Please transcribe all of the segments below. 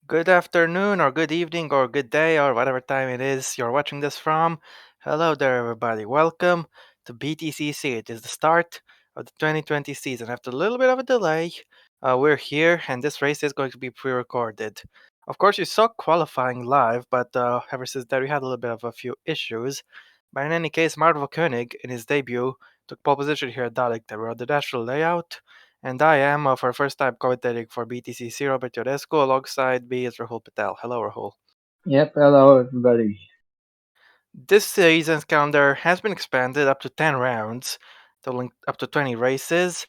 Good afternoon, or good evening, or good day, or whatever time it is you're watching this from. Hello there, everybody. Welcome to BTCC. It is the start of the 2020 season. After a little bit of a delay, we're here, and this race is going to be pre recorded. Of course, you saw qualifying live, but ever since that, we had a little bit of a few issues. But in any case, Marvel Koenig, in his debut, took pole position here at Donington. We're on the natural layout. And I am, for the first time, commentating for BTCC, Robert Ionescu. Alongside me is Rahul Patel. Hello, Rahul. Yep, hello everybody. This season's calendar has been expanded up to 10 rounds, totaling up to 20 races.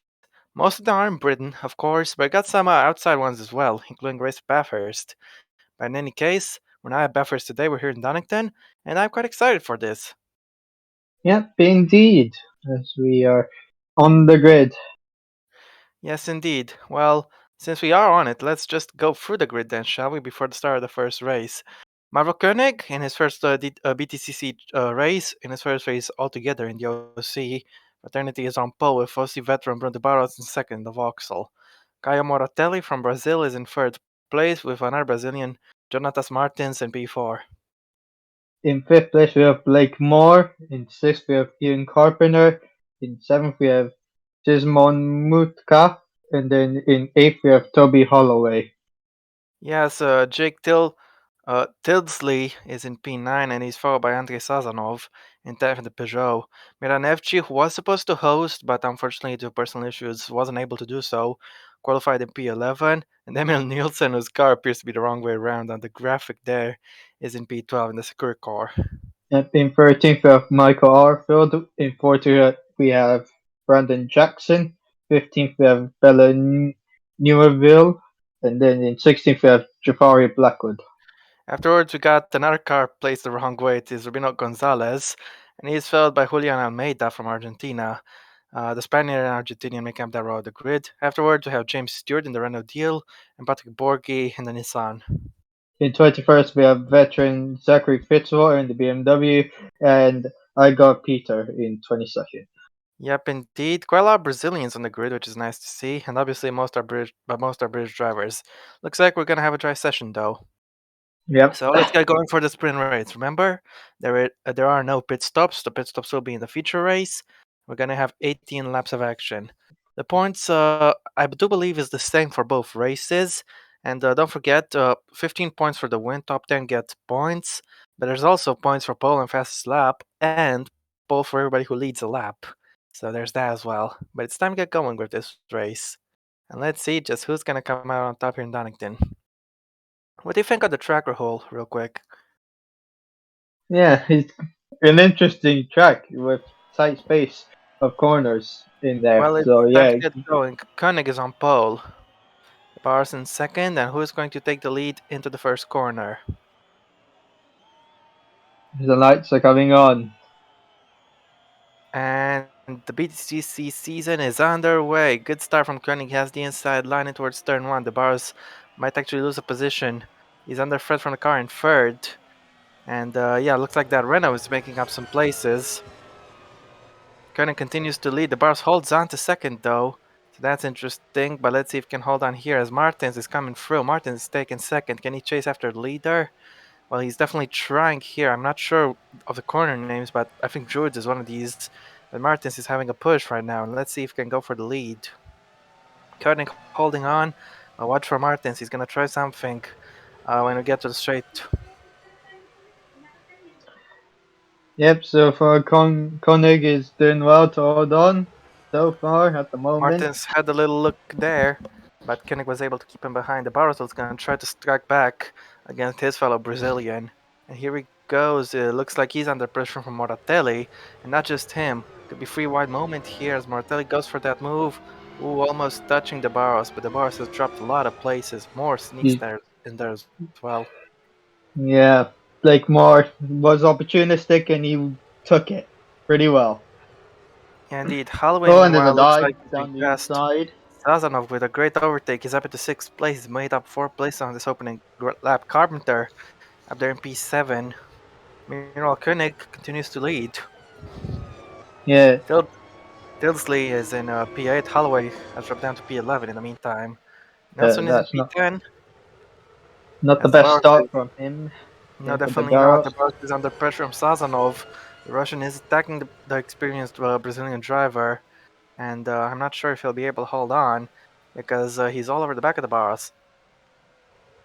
Most of them are in Britain, of course, but I got some outside ones as well, including race at Bathurst. But in any case, we're not at Bathurst today, we're here in Donington, and I'm quite excited for this. Yep, indeed, as we are on the grid. Yes, indeed. Well, since we are on it, let's just go through the grid then, shall we, before the start of the first race. Marvel Koenig, in his first BTCC race, in his first race altogether in the OC, Fraternity is on pole with OC veteran Bruno Barros in second in the Vauxhall. Caio Moratelli from Brazil is in third place with another Brazilian, Jonatas Martins in P4. In fifth place we have Blake Moore. In sixth we have Ian Carpenter. In seventh we have Gismon Mutka. And then in eighth we have Toby Holloway. Yes, Tildesley is in P9 and he's followed by Andrei Sazanov in 10th in the Peugeot. Miranevci, who was supposed to host but unfortunately due to personal issues wasn't able to do so, qualified in P11. And Emil Nielsen, whose car appears to be the wrong way around on the graphic there, is in P12 in the Secure car. Yep, in 13th we have Michael Arfield. In 14th we have Brandon Jackson. 15th we have Bella Newerville. And then in 16th we have Jafari Blackwood. Afterwards, we got another car placed the wrong way. It is Rubino Gonzalez, and he is followed by Julian Almeida from Argentina. The Spaniard and Argentinian make up that row of the grid. Afterwards, we have James Stewart in the Renault Deal and Patrick Borghi in the Nissan. In 21st, we have veteran Zachary Fitzwater in the BMW, and I got Peter in 22nd. Yep, indeed. Quite a lot of Brazilians on the grid, which is nice to see, and obviously most are British drivers. Looks like we're gonna have a dry session though. Yep. So let's get going for the sprint race. Remember, there are no pit stops. The pit stops will be in the feature race. We're gonna have 18 laps of action. The points, I do believe, is the same for both races. And don't forget, 15 points for the win. Top 10 gets points. But there's also points for pole and fastest lap, and pole for everybody who leads a lap. So there's that as well. But it's time to get going with this race. And let's see just who's gonna come out on top here in Donington. What do you think of the tracker hole, real quick? Yeah, it's an interesting track with tight space of corners in there. Well, it's So time to yeah, get going. Koenig is on pole. Bars in second, and who is going to take the lead into the first corner? the lights are coming on. And the BTCC season is underway. Good start from Koenig. He has the inside line towards turn one. The bars might actually lose a position. He's under threat from the car in third. And yeah, looks like that Renault is making up some places. Koenig continues to lead. The bars holds on to second though. So that's interesting. But let's see if he can hold on here as Martins is coming through. Martins is taking second. Can he chase after the leader? Well, he's definitely trying here. I'm not sure of the corner names, but I think Druids is one of these. But Martins is having a push right now, and let's see if he can go for the lead. Koenig holding on. Watch for Martins. He's gonna try something when we get to the straight. Yep. So far, Koenig is doing well to hold on so far at the moment. Martins had a little look there, but Koenig was able to keep him behind. The Barrosel's gonna try to strike back against his fellow Brazilian. And here he goes. It looks like he's under pressure from Moratelli, and not just him. Could be free wide moment here as Moratelli goes for that move. Ooh, almost touching the Barros, but the Barros has dropped a lot of places. More sneaks He, there in there as well. yeah, Blake Moore was opportunistic and he took it pretty well. Yeah, indeed. Holloway, Oh, and there's a meanwhile, looks dive like he's being down the passed. inside. Sazanov with a great overtake. He's up into sixth place. He's made up 4 places on this opening lap. Carpenter up there in P7. Meanwhile, Koenig continues to lead. Yeah, Tildesley is in P8. Holloway has dropped down to P11 in the meantime. Nelson is in that's not. P10. Not the as the best Barros start is. from him. No, Same for the definitely not. Barros. The Barros is under pressure from Sazonov. The Russian is attacking the experienced Brazilian driver, and I'm not sure if he'll be able to hold on because he's all over the back of the Barros.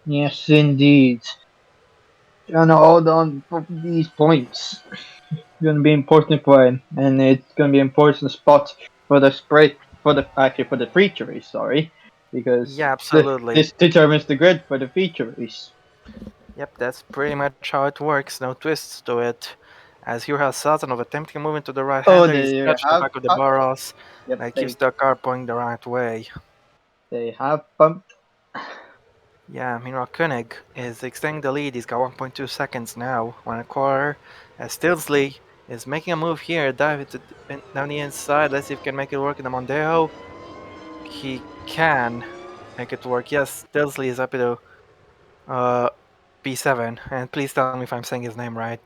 Yes, indeed. Trying to hold on for these points. Going to be important for him, and it's going to be important spot for the spray for the actually for the feature race. Sorry, because Yeah, absolutely. this determines the grid for the feature race. Yep, that's pretty much how it works. No twists to it. As here has Sazonov attempting to move into the Oh, right-hander, he's they touched the have. back of the Barros. Yep, That keeps the car pointing the right way. they have bumped. Yeah, meanwhile Koenig is extending the lead. He's got 1.2 seconds now, 1 1/4. As Stilsley is making a move here, dive down the inside. Let's see if he can make it work in the Mondeo. He can make it work. Yes, Stilsley is happy to uh, B7. And please tell me if I'm saying his name right.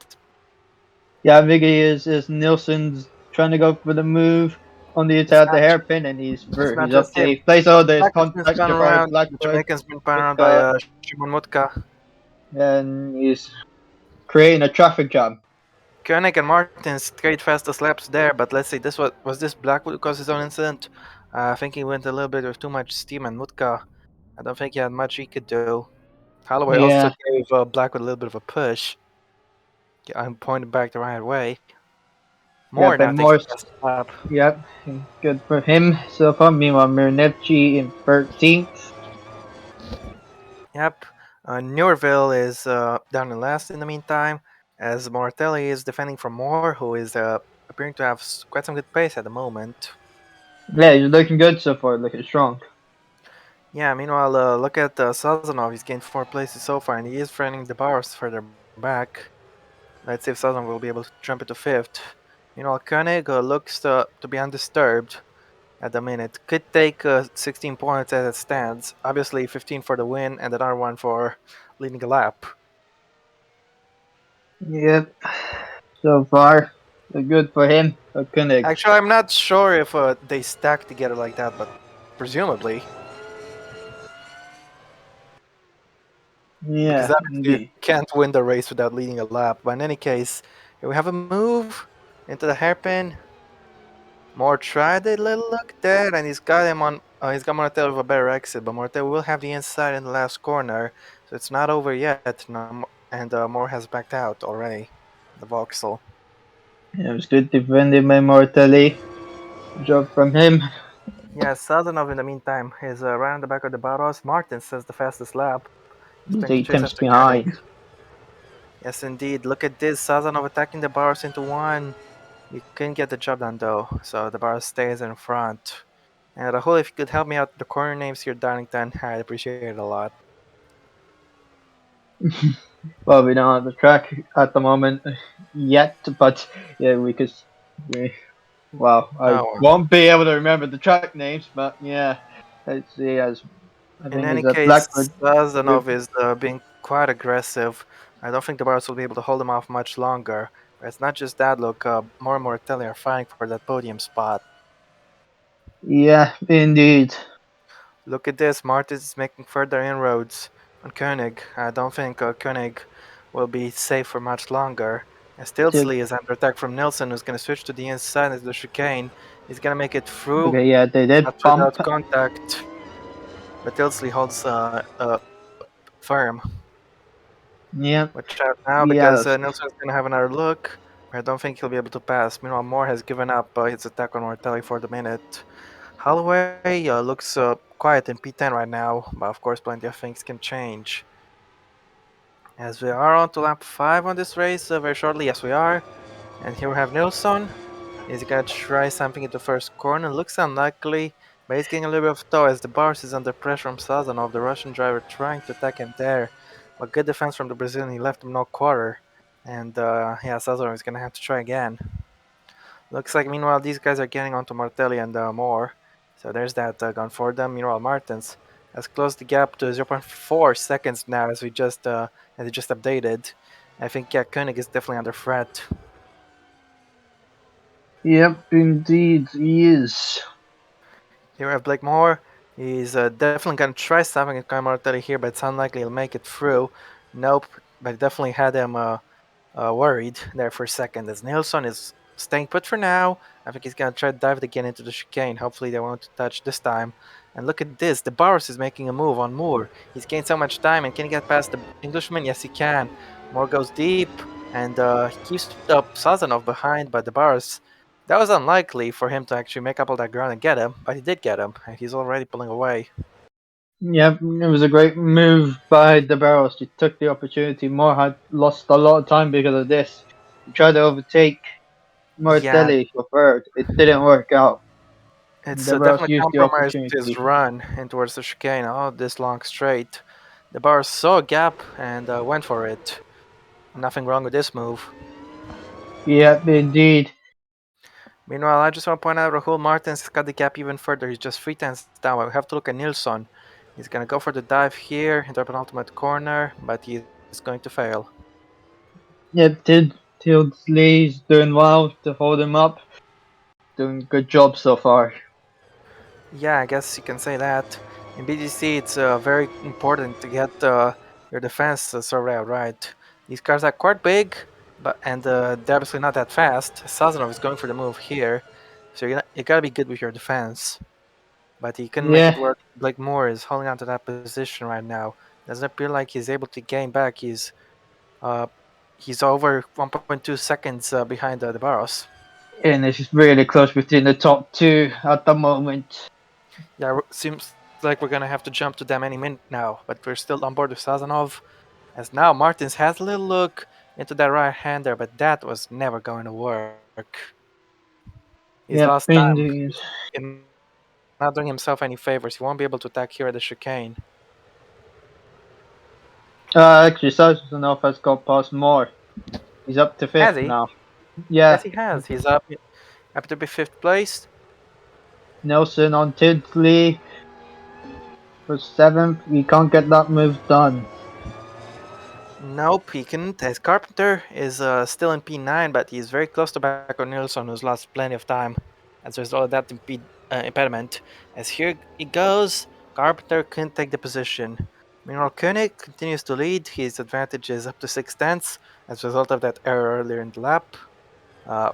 Yeah, Viggy is Nilsson's trying to go for the move on the It's inside the not. hairpin, and he's It's through. not He's up just to him. 8th place. Oh, The there's track has been contact spun by around. The Blackwood, Jamaican's been spun around by Mutka, Shimon Mutka. and he's creating a traffic jam. Koenig and Martin straight fastest laps there, but let's see, was this Blackwood who caused his own incident? I think he went a little bit with too much steam, and Mutka, I don't think he had much he could do. Holloway also Yeah, gave Blackwood a little bit of a push. Yeah, I'm pointed back the right way. Moore yep, now and takes the Morse. fastest lap. Yep, good for him so far. Meanwhile, Mirinevci in 13th. Yep. Newerville is down in last in the meantime, as Mortelli is defending from Moore, who is appearing to have quite some good pace at the moment. Yeah, he's looking good so far, looking strong. Yeah, meanwhile, look at Sazonov. He's gained 4 places so far, and he is threatening the bars further back. Let's see if Sazonov will be able to jump into fifth. Meanwhile, Koenig looks to be undisturbed at the minute. Could take 16 points as it stands. Obviously, 15 for the win, and another one for leading a lap. Yep, so far, good for him. Koenig. Actually, I'm not sure if they stack together like that, but presumably. Because Yeah, obviously you indeed. can't win the race without leading a lap. But in any case, here we have a move into the hairpin. Moore tried a little look there, and he's got him on. He's got Martel with a better exit, but Martel will have the inside in the last corner, so it's not over yet. No, and Moore has backed out already. The Vauxhall. Yeah, it was good defending by Mortelli. Good job from him. Yeah, Sazonov in the meantime is right on the back of the Barros. Martin says the fastest lap. He's He's trying to 8 chase tenths after Koenig. behind. Yes, indeed. Look at this. Sazonov attacking the Barros into one. You couldn't get the job done though, so the Barros stays in front. And Rahul, if you could help me out with the corner names here, Donington, I'd appreciate it a lot. Well, we don't have the track at the moment yet, but yeah, we could. We, well, I Oh, won't be able to remember the track names, but yeah, let's see. As I in think any it's a case, Blackwood. Sazonov is being quite aggressive. I don't think the Barros will be able to hold him off much longer. But it's not just that, look, more and more Telly are fighting for that podium spot. Yeah, indeed. Look at this, Martins is making further inroads on Koenig. I don't think Koenig will be safe for much longer. And So, Stilsley is under attack from Nilsson, who's going to switch to the inside of the chicane. He's going to make it through, okay, yeah, they did not bump. without contact, but Tilsley holds firm. Yeah, Watch out now because yes. Nilsson is going to have another look. I don't think he'll be able to pass. Meanwhile, Moore has given up his attack on Mortelli for the minute. Holloway looks quiet in P10 right now, but of course, plenty of things can change. As we are on to lap 5 on this race very shortly, yes, we are. And here we have Nilsson. He's gonna try something in the first corner. Looks unlikely, but he's getting a little bit of tow as the Bars is under pressure from Sazonov, the Russian driver, trying to attack him there. But good defense from the Brazilian, he left him no quarter. And yeah, Sazonov is gonna have to try again. Looks like meanwhile these guys are getting onto Martelli and Moore. So there's that gun for them. Meanwhile, Martins has closed the gap to zero point 0.4 seconds now as it just updated. I think yeah, Koenig is definitely under threat. Yep, indeed, he is. Here we have Blake Moore. He's definitely gonna try stopping at Mortelli here, but it's unlikely he'll make it through. Nope, but definitely had him worried there for a second. As Nilsson is staying put for now, I think he's gonna try to dive again into the chicane. Hopefully they won't touch this time. And look at this, the Boris is making a move on Moore. He's gained so much time, and can he get past the Englishman? Yes, he can. Moore goes deep, and he keeps up Sazanov behind, but the Boris. That was unlikely for him to actually make up all that ground and get him, but he did get him, and he's already pulling away. Yep, it was a great move by the Barrows. He took the opportunity. Moore had lost a lot of time because of this. He tried to overtake Yeah, Mortelli for third. It didn't work out. it's The Barrows definitely used the compromised his opportunity. run in towards the chicane. Oh, this long straight. The bar saw a gap and went for it. Nothing wrong with this move. Yep, indeed. Meanwhile, I just want to point out Rahul Martins cut the gap even further. He's just 3 tenths down. We have to look at Nilsson. He's gonna go for the dive here into the penultimate corner, but he's going to fail. Yep, Tilsley's doing well to hold him up. Doing a good job so far. Yeah, I guess you can say that. In BTC, it's very important to get your defense sorted out right. These cars are quite big, but they're obviously not that fast. Sazonov is going for the move here, so you gotta be good with your defense. But he couldn't make it Yeah, work. Blake Moore is holding on to that position right now. Doesn't appear like he's able to gain back. Uh, he's over 1.2 seconds behind the Barros. and it's really close between the top two at the moment. Yeah, seems like we're gonna have to jump to them any minute now, but we're still on board with Sazonov. As now Martins has a little look into that right hander, but that was never going to work. He's lost Yep, time. indeed. He's not doing himself any favors. He won't be able to attack here at the chicane. Actually, Sazonov has got past more. He's up to Has fifth he? now. Yes, Yeah, he has. He's up to be fifth place. Nelson on Tidsley for seventh. We can't get that move done. Nope, he can't. As Carpenter is still in P9, but he's very close to back on Nilsson, who's lost plenty of time as a result of that impediment. As here he goes, Carpenter couldn't take the position. Meanwhile, Koenig continues to lead. His advantage is up to 6 tenths as a result of that error earlier in the lap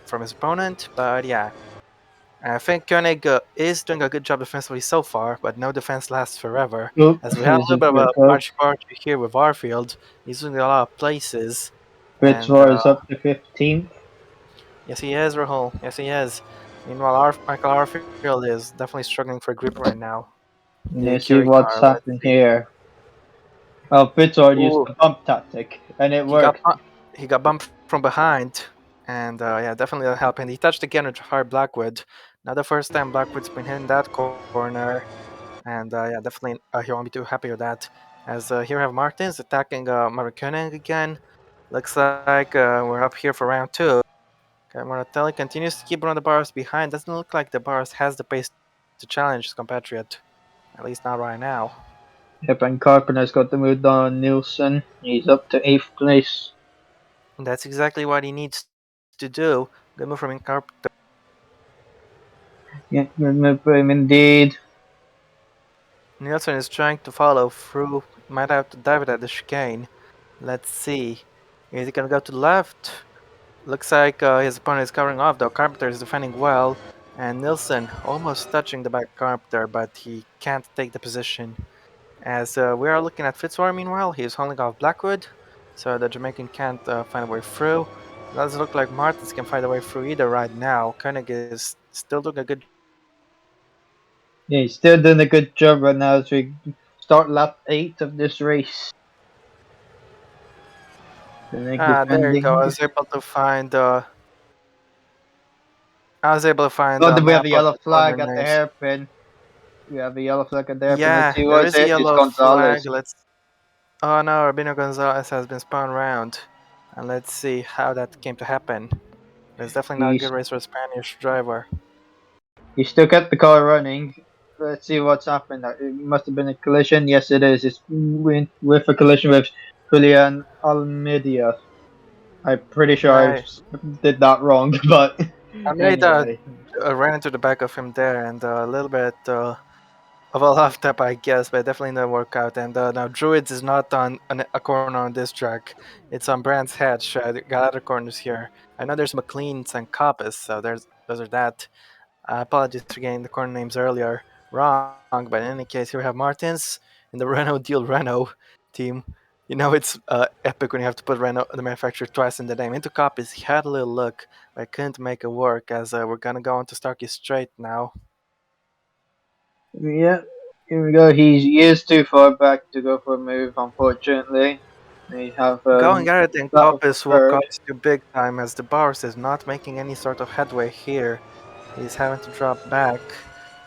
from his opponent. But yeah, I think Koenig is doing a good job defensively so far, but no defense lasts forever. Oop, As we have a this little is bit of real a close. margin here with Arfield, he's doing a lot of places, and Fitzroy is up to 15th. yes, he is, Rahul. Yes, he is. Meanwhile, Michael Arfield is definitely struggling for grip right now. The Let's see Curie what's car. Let's happened see. here. Well, Fitzroy used Ooh, the bump tactic, and it he got worked. he got bumped from behind, and yeah, definitely that happened. He touched again with hard Blackwood. Not the first time Blackwood's been hitting that corner. And yeah, definitely he won't be too happy with that. As here we have Martins attacking Marikonen again. Looks like we're up here for round two. Okay, Moratelli continues to keep one of the bars behind. Doesn't look like the bars has the pace to challenge his compatriot, at least not right now. Yep, and Carpenter's got the move done on Nielsen. He's up to 8th place. And that's exactly what he needs to do. Good move from Carpenter. Yeah, good move for him indeed. Nielsen is trying to follow through. Might have to dive it at the chicane. Let's see. Is he gonna go to the left? Looks like his opponent is covering off, though Carpenter is defending well, and Nilsson almost touching the back Carpenter, but he can't take the position. As we are looking at Fitzroy, meanwhile, he is holding off Blackwood, so the Jamaican can't find a way through. Doesn't look like Martins can find a way through either right now. Koenig is still doing a good job defensively. Yeah, he's still doing a good job right now as we start lap 8 of this race. Koenig There you go. defending. I was able to find Oh, a we have map a of yellow the corner flag at the names. hairpin. We have a yellow flag at the hairpin. Let's Yeah, see there what is is a it. It's yellow flag. Gonzalez. Let's. Oh no, Rabino Gonzalez has been spun around, and let's see how that came to happen. It's definitely not a good He's race for a Spanish driver. he still kept the car running. Let's see what's happened. It must have been a collision. Yes, it is. It's with a collision with Julian Almeida. I'm pretty sure I Right. did that wrong, but I made anyway. ran into the back of him there, and a little bit of a lifetime, I guess, but definitely didn't work out. And now Druids is not on a corner on this track. It's on Brands Hatch. Got other corners here. I know there's McLean's and Coppice, so those are that. Apologies for getting the corner names earlier wrong, but in any case, here we have Martins in the Renault Deal Renault team. You know it's epic when you have to put Renault, the manufacturer, twice in the name. Into Coppice, he had a little look, but I couldn't make it work as we're gonna go into Starkey Straight now. Yeah, here we go. He is too far back to go for a move, unfortunately. We have Going at it in battle for Coppice will third. cost you big time as the Bars is not making any sort of headway here. He's having to drop back,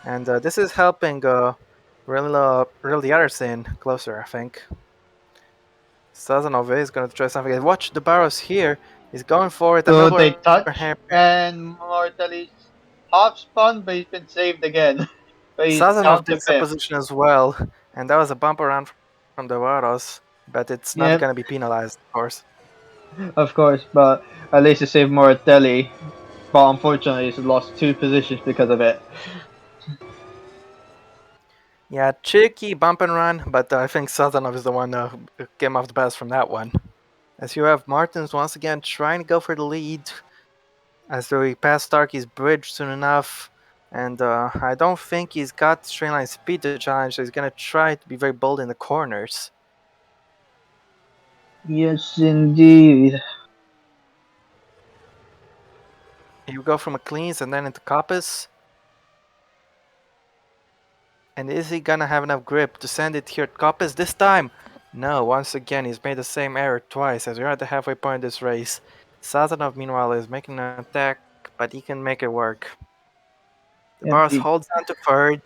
and this is helping reel the others in closer, I think. Sazanov is going to try something. Watch the Barrows here. He's going for it. A So Melbourne they hairpin. touch, and Mortali's half spun, but he's been saved again. But he's Sazanov down did to some fifth. position as well, and that was a bump around from the Barrows, but it's not going to be Yep, penalized, of course. of course, but at least he saved Mortelli. But unfortunately, he's lost two positions because of it. Yeah, cheeky bump and run, but I think Sazanov is the one who came off the best from that one. As you have Martins once again trying to go for the lead, as though he passed Starkey's bridge soon enough. And I don't think he's got straight line speed to challenge, so he's going to try to be very bold in the corners. Yes, indeed. He will go from McLean's and then into Coppice. And is he going to have enough grip to send it here at Coppice this time? No, once again, he's made the same error twice as we're at the halfway point of this race. Sazanov, meanwhile, is making an attack, but he can make it work. The Yep, Boris holds on to third.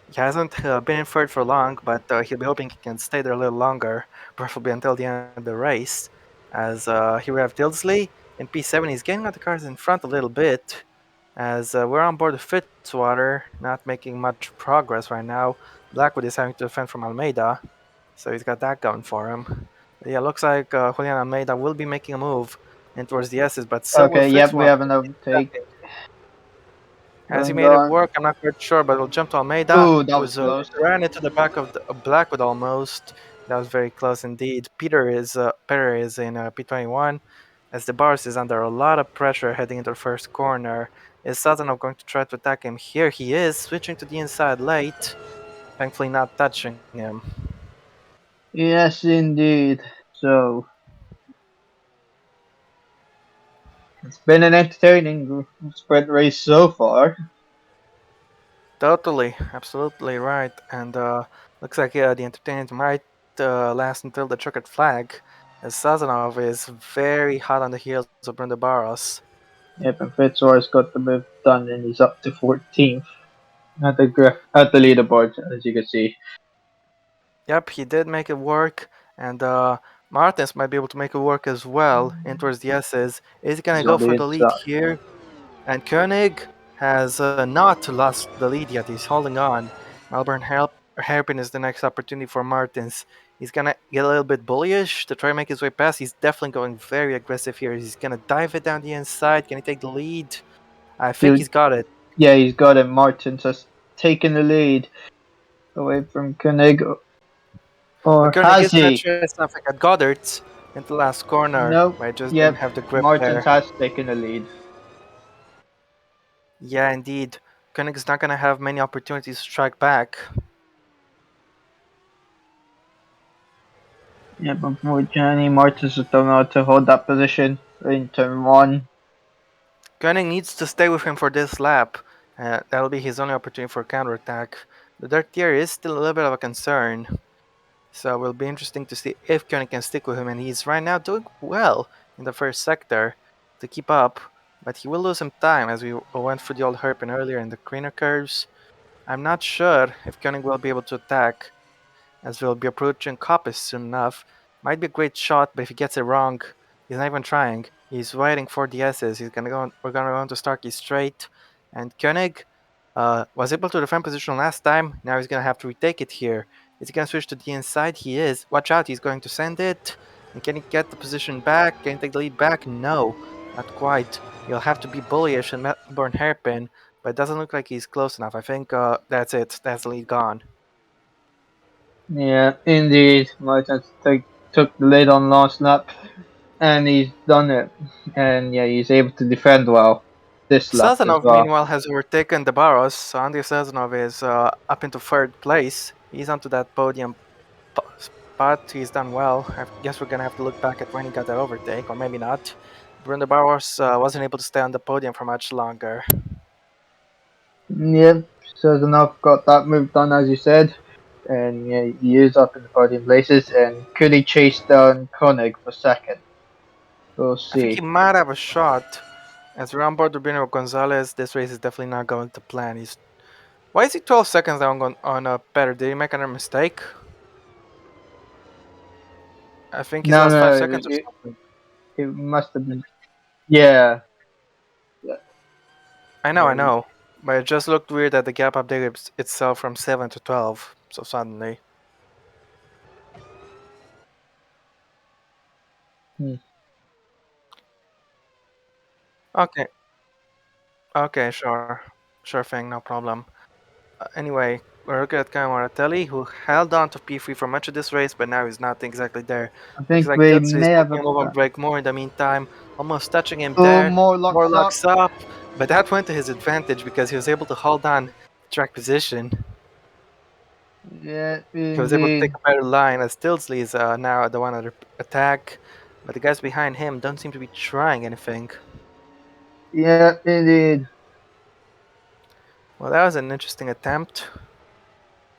He hasn't been in third for long, but he'll be hoping he can stay there a little longer, preferably until the end of the race. As here we have Tildesley in P7. He's getting out the cars in front a little bit, as we're on board with Fitzwater, not making much progress right now. Blackwood is having to defend from Almeida, so he's got that going for him. But yeah, looks like Julian Almeida will be making a move in towards the S's, but so will okay, yep, we Fitzwater. have an overtake Has he going made it on. work? I'm not quite sure, but we'll jump to Almeida, Ooh, that was who's close. ran into the back of Blackwood almost. That was very close indeed. Peter is in P21, as the Bars is under a lot of pressure heading into the first corner. Is Satanov going to try to attack him? Here he is, switching to the inside late, thankfully not touching him. Yes, indeed. So, it's been an entertaining sprint race so far. Totally, absolutely right. And looks like the entertainment might last until the checkered flag, as Sazonov is very hot on the heels of Bruno Barros. Yep, and Fitzroy's got the move done, and he's up to 14th at the leaderboard, as you can see. Yep, he did make it work, and Martins might be able to make it work as well in towards the S's. Is he gonna He's go on the for the lead inside. here? And Koenig has not lost the lead yet. He's holding on. Hairpin is the next opportunity for Martins. He's gonna get a little bit bullish to try and make his way past. He's definitely going very aggressive here. He's gonna dive it down the inside. Can he take the lead? I think He, he's got it. yeah, he's got it. Martins has taken the lead away from Koenig, or But Koenig has is gonna he? try something at Goddard's in the last corner, Nope. but I just didn't Yep, have the grip Martins there. has taken the lead. Yeah, indeed. Koenig's not gonna have many opportunities to strike back. Yep, unfortunately, Martins has done how to hold that position in turn one. Koenig needs to stay with him for this lap. That'll be his only opportunity for counterattack. The dirt tier is still a little bit of a concern, so it will be interesting to see if Koenig can stick with him. And he's right now doing well in the first sector to keep up, but he will lose some time as we went through the old hairpin earlier in the greener curves. I'm not sure if Koenig will be able to attack, as we'll be approaching Coppice soon enough. Might be a great shot, but if he gets it wrong, he's not even trying. He's waiting for the S's. We're gonna go into Starkey straight, and Koenig was able to defend position last time. Now he's gonna have to retake it here. Is he gonna switch to the inside? He is. Watch out! He's going to send it. And can he get the position back? Can he take the lead back? No, not quite. He'll have to be bullish and Melbourne hairpin, but it doesn't look like he's close enough. I think that's it. That's the lead gone. Yeah, indeed. Martins took the lead on last lap, and he's done it. And yeah, he's able to defend well this lap as Sazonov, well. meanwhile, has overtaken the Barros. So Andrei Sazonov is up into third place. He's onto that podium spot. He's done well. I guess we're gonna have to look back at when he got that overtake, or maybe not. Bruno Barros wasn't able to stay on the podium for much longer. Yep, Sazonov got that move done as you said, and yeah, he is up in the podium places. And could he chase down Koenig for second? We'll I think he see. might have a shot. As we're on board with Bruno Gonzalez, this race is definitely not going to plan. He's Why is he 12 seconds down on a better? Did he make another mistake? I think he's No, lost five no, seconds or something. it must have been. Yeah, yeah, I yeah. know. But it just looked weird that the gap updated itself from 7 to 12 so suddenly. Hmm. Okay, okay, sure. Sure thing, no problem. Anyway, we're looking at Kyle Moratelli, who held on to P3 for much of this race, but now he's not exactly there. I Looks think like we Tilsley is may have making a move on break more in the meantime, almost touching him there. more More locks up. locks up, but that went to his advantage because he was able to hold on track position. Yeah, He was able to take indeed. a better line as Tilsley is now the one under attack, but the guys behind him don't seem to be trying anything. Yeah, indeed. Well, that was an interesting attempt,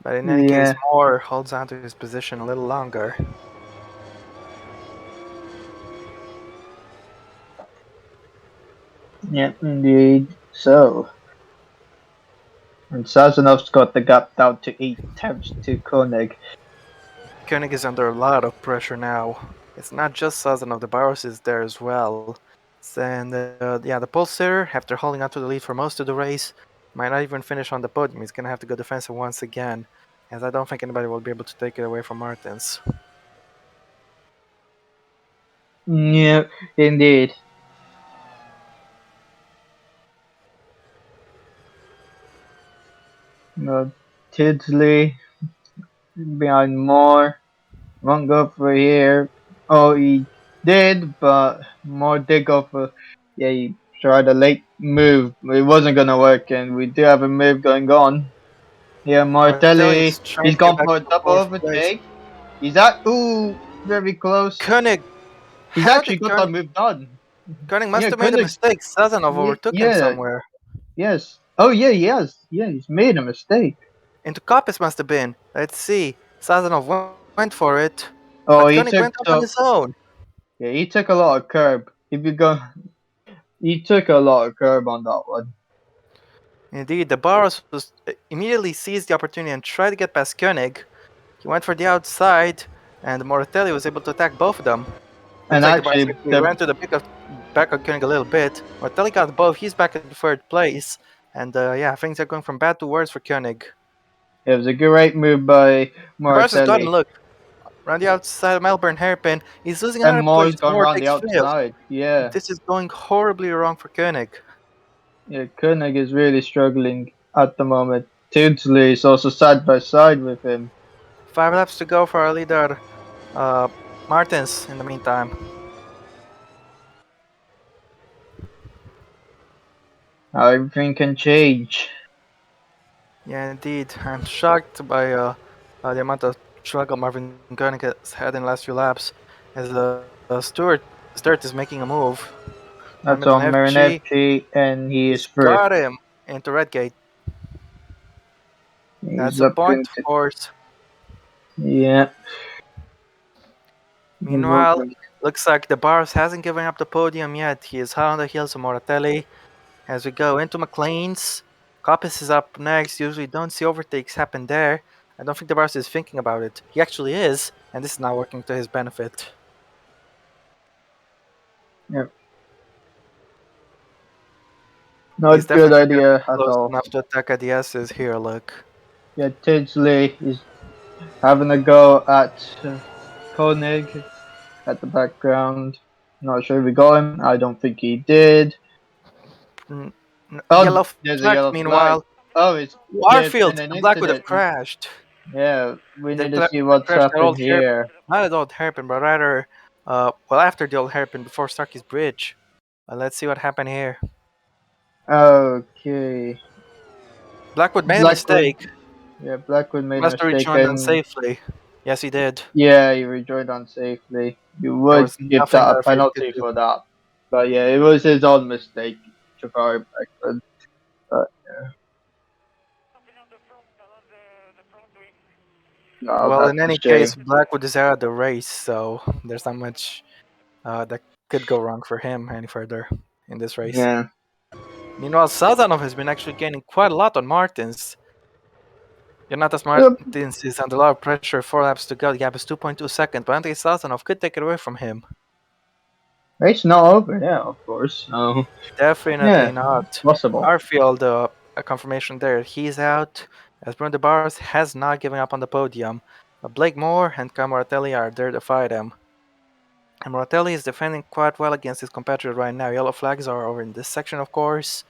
but in any case, Yeah, Moore holds on to his position a little longer. yeah, indeed. So, and Sazanov's got the gap down to 8 attempts to Koenig. Koenig is under a lot of pressure now. It's not just Sazonov, the Barros is there as well. And yeah, the Pulsar, after holding on to the lead for most of the race, might not even finish on the podium. He's going to have to go defensive once again, as I don't think anybody will be able to take it away from Martins. Yeah, indeed. No, Tidsley behind Moore. Won't go for here. Oh, he did, but Moore did go for. Yeah, he tried a late move, but it wasn't gonna work, and we do have a move going on. Yeah, Moratelli Martelli, is trying he's to get gone back for to a the double fourth place. overtake. He's at very close. Koenig, He's how actually did got that Koenig? move done. Koenig must Yeah, have made a Koenig. mistake. Sazonov overtook him Yeah, somewhere. yes. Oh yeah, he has. Yeah, he's made a mistake. Into Kopis must have been. Let's see. Sazonov went for it, Oh, but he Koenig took went out on so his own. yeah, he took a lot of curb. If you go, he took a lot of curb on that one. Indeed, the Barros was immediately seized the opportunity and tried to get past Koenig. He went for the outside, and Moratelli was able to attack both of them. And Looks like the Barros actually, actually ran to the back of Koenig a little bit. Moratelli got both. He's back in third place, and yeah, things are going from bad to worse for Koenig. it was a great move by The Barros has gotten Martelli. look around the outside of Melbourne hairpin. He's losing And another Moore's place. gone Moore around the takes fifth. outside. Yeah. This is going horribly wrong for Koenig. Yeah, Koenig is really struggling at the moment. Tinsley is also side by side with him. 5 laps to go for our leader, uh, Martins. In the meantime. Everything can change. Yeah, indeed. I'm shocked by the amount of struggle Marvin Koenig has had in the last few laps. As Stewart is making a move. That's Hamilton on FG, Marinevci, and he is he's first. got him into Redgate. That's He's a up point into. for. Yeah. Meanwhile, looks like the Bars hasn't given up the podium yet. He is high on the heels of Moratelli. As we go into McLean's, Coppice is up next. Usually don't see overtakes happen there. I don't think the Bars is thinking about it. He actually is, and this is now working to his benefit. Yeah. He's Not good definitely not going to idea be at close all. enough to attack at the S's here, look. Yeah, Tinsley is having a go at Koenig at the background. Not sure if we got him. I don't think he did. Oh, Yellow there's a flag, yellow flag. meanwhile. Oh, it's yeah, it's been Warfield, an the black would have incident. crashed. Yeah, we They need to see what's crashed that happened old hair, here. not an old hairpin, but rather, well, after the old hairpin, before Starkey's bridge. Let's see what happened here. Okay. Blackwood made a Blackwood, mistake. yeah, Blackwood He made a must have mistake, rejoined and unsafely. Yes, he did. yeah, he rejoined unsafely. You There would was give nothing that a that Ferry could penalty do. for that. But yeah, it was his own mistake, Jafari Blackwood. But no, Well, in that's a any shame. case, Blackwood is out of the race, so there's not much that could go wrong for him any further in this race. Yeah. Meanwhile, Sazanov has been actually gaining quite a lot on Martins. Jonatas Yep. Martins is under a lot of pressure, 4 laps to go. The gap is 2.2 seconds, but Andrei Sazanov could take it away from him. Race not over, yeah, of course. So Definitely yeah, not. possible. Arfield, a confirmation there. He's out, as Bruno Barros has not given up on the podium. Blake Moore and Camoratelli are there to fight him. And Moratelli is defending quite well against his competitor right now. Yellow flags are over in this section, of course.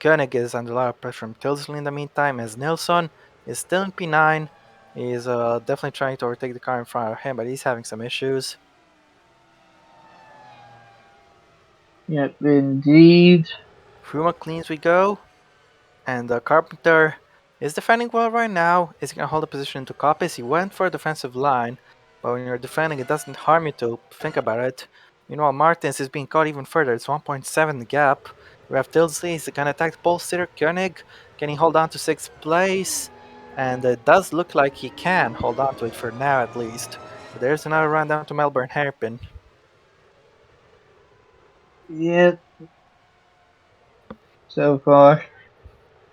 Koenig is under a lot of pressure from Tilsley in the meantime, as Nilsson is still in P9. He's definitely trying to overtake the car in front of him, but he's having some issues. Yep, indeed. Through McLean's we go, and Carpenter is defending well right now. Is he going to hold the position into Coppis? He went for a defensive line, but when you're defending, it doesn't harm you to think about it. Meanwhile, Martins is being caught even further. It's 1.7 gap. We have Tilsley. He's going to attack the pole sitter. Koenig, can he hold on to 6th place? And it does look like he can hold on to it for now at least. But there's another run down to Melbourne Hairpin. Yep, so far.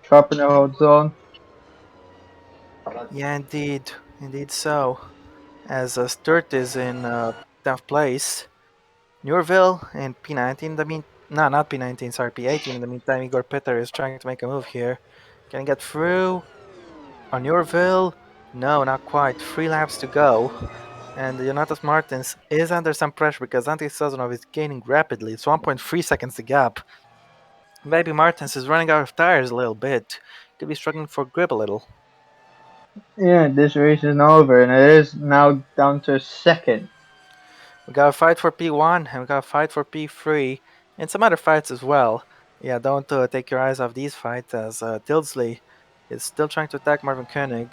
Carpenter holds on. Yeah, indeed. Indeed so. As Sturt is in 10th place. Newville in P19 in the mean no, not P19, sorry, P18 in the meantime. Igor Peter is trying to make a move here. Can he get through on Newville? No, not quite. 3 laps to go. And Jonatas Martins is under some pressure because Ante Sazonov is gaining rapidly. It's 1.3 seconds the gap. Maybe Martins is running out of tires a little bit. Could be struggling for grip a little. Yeah, this race is now over, and it is now down to second. We got a fight for P1 and we got a fight for P3 and some other fights as well. Yeah, don't take your eyes off these fights as Tilsley is still trying to attack Marvin Koenig.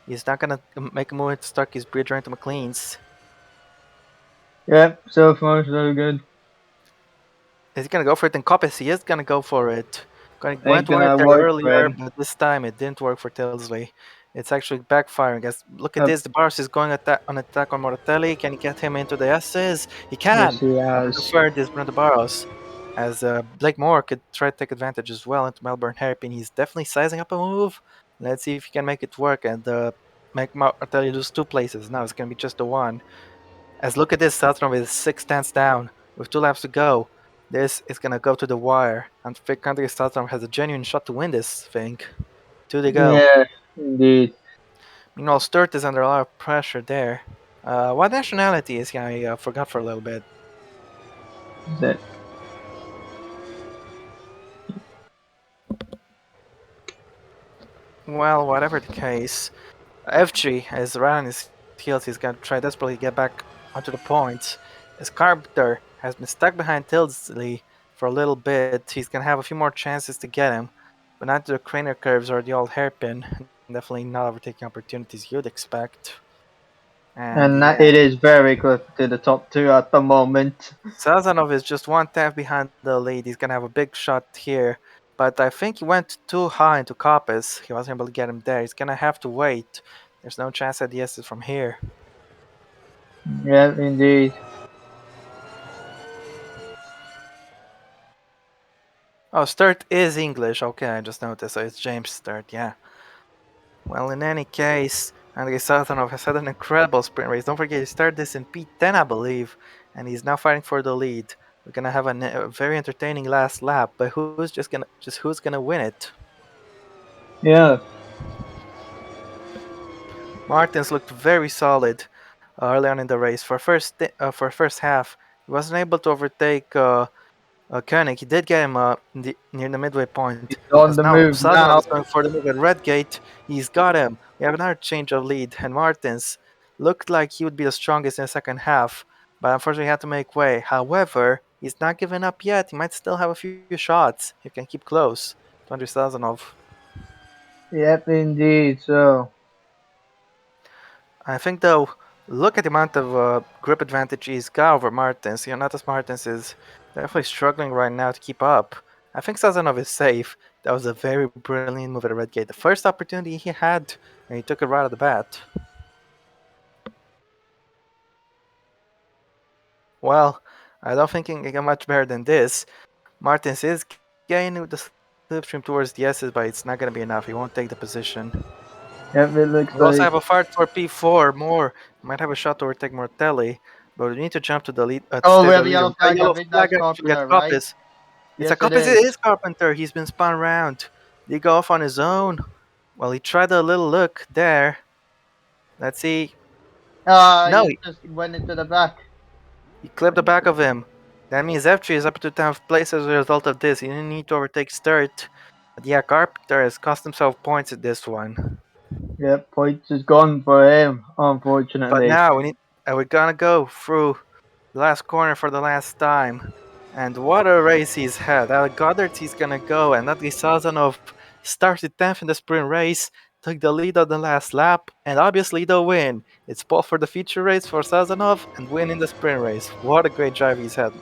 He's not gonna make a move to start his bridge right to McLean's. Yep, so far so good. Is he gonna go for it in Coppis? He is gonna go for it. Went Ain't for it gonna there work for earlier, him. but this time it didn't work for Tilsley. It's actually backfiring. As look at Uh, this, the Barca is going on attack on Moratelli. Can he get him into the S's? He yes, can. he The has. third is Brenda Barros. As Blake Moore could try to take advantage as well into Melbourne Hairpin. He's definitely sizing up a move. Let's see if he can make it work and make Moratelli lose 2 places. Now it's gonna be just the one. As look at this, Satron with 6 tenths down with 2 laps to go. This is gonna go to the wire, and Country Satron has a genuine shot to win this thing. 2 to go. Yeah, indeed. Meanwhile, Sturt is under a lot of pressure there. What nationality is he? I forgot for a little bit. That Well, whatever the case, FG is right on his heels. He's gonna try desperately to get back onto the points. As Carpenter has been stuck behind Tilsley for a little bit, he's gonna have a few more chances to get him, but not to the craner curves or the old hairpin. Definitely not overtaking opportunities you'd expect. And and yeah, it is very close to the top two at the moment. Sazanov is just 1 tenth behind the lead. He's gonna have a big shot here, but I think he went too high into Coppice. He wasn't able to get him there. He's gonna have to wait. There's no chance at the S's from here. Yeah, indeed. Oh, Sturt is English. Okay, I just noticed. So it's James Sturt, yeah. Well, in any case, Andrei Sazonov has had an incredible sprint race. Don't forget, he started this in P10, I believe, and he's now fighting for the lead. We're gonna have a very entertaining last lap, but who's gonna win it? Yeah, Martins looked very solid early on in the race. For first half, he wasn't able to overtake Koenig. He did get him near the midway point. He's As on the now move Sazonov is now. going for the move at Redgate. He's got him. We have another change of lead, and Martins looked like he would be the strongest in the second half, but unfortunately he had to make way. However, he's not giving up yet. He might still have a few shots. He can keep close to Andrei Sazonov. Yep, indeed. So, I think though, look at the amount of grip advantage he's got over Martins. Jonatas Martins is definitely struggling right now to keep up. I think Sazonov is safe. That was a very brilliant move at the red gate. The first opportunity he had, and he took it right at the bat. Well, I don't think he can get much better than this. Martins is getting with the slipstream towards the S's, but it's not going to be enough. He won't take the position. yep, it We looks also have a like. fight for P4 more. He might have a shot to overtake Mortelli, but we need to jump to the lead to Oh, stay we the have a leader. yellow We got a flag. I yellow think flag that's actually at Carpenter, right? Coppis. It's a Yes, it Coppis. It is. is Carpenter. He's been spun around. Did he go off on his own? Well, he tried a little look there. Let's see. No, He just went into the back. he clipped the back of him. That means F3 is up to 10th place as a result of this. He didn't need to overtake Sturt. But yeah, Carpenter has cost himself points at this one. Yep, points is gone for him, But unfortunately. now we're gonna go through the last corner for the last time. And what a race he's had. Out of Goddard he's gonna go, and Natalie Sazonov started 10th in the sprint race, took the lead on the last lap, and obviously the win. It's pole for the feature race for Sazonov and win in the sprint race. What a great drive he's had.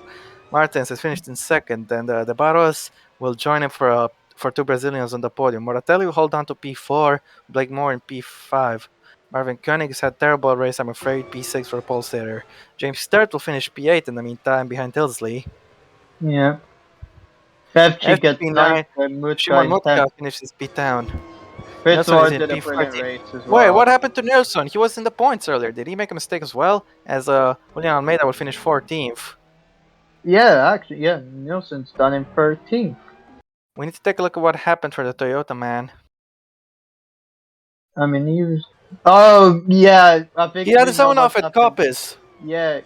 Martins has finished in second, and the Barros will join him for two Brazilians on the podium. Moratelli will hold on to P4, Blake Moore in P5. Marvin Koenig has had terrible race, I'm afraid, P6 for pole sitter. James Sturt will finish P8 in the meantime behind Tilsley. Yeah. Pepsi After gets ninth P9, and Mutka Shimon in 10th. Mutka finishes P10. Nelson is Fitzwater in did a brilliant P14. race as Wait, well. what happened to Nelson? He was in the points earlier. Did he make a mistake as well? As Julian Almeida will finish 14th. Yeah, actually, yeah, Nielsen's done in 13th. We need to take a look at what happened for the Toyota man. I mean, he was. Oh, yeah, I He think had we his know own what off at happened. Coppice. Yeah,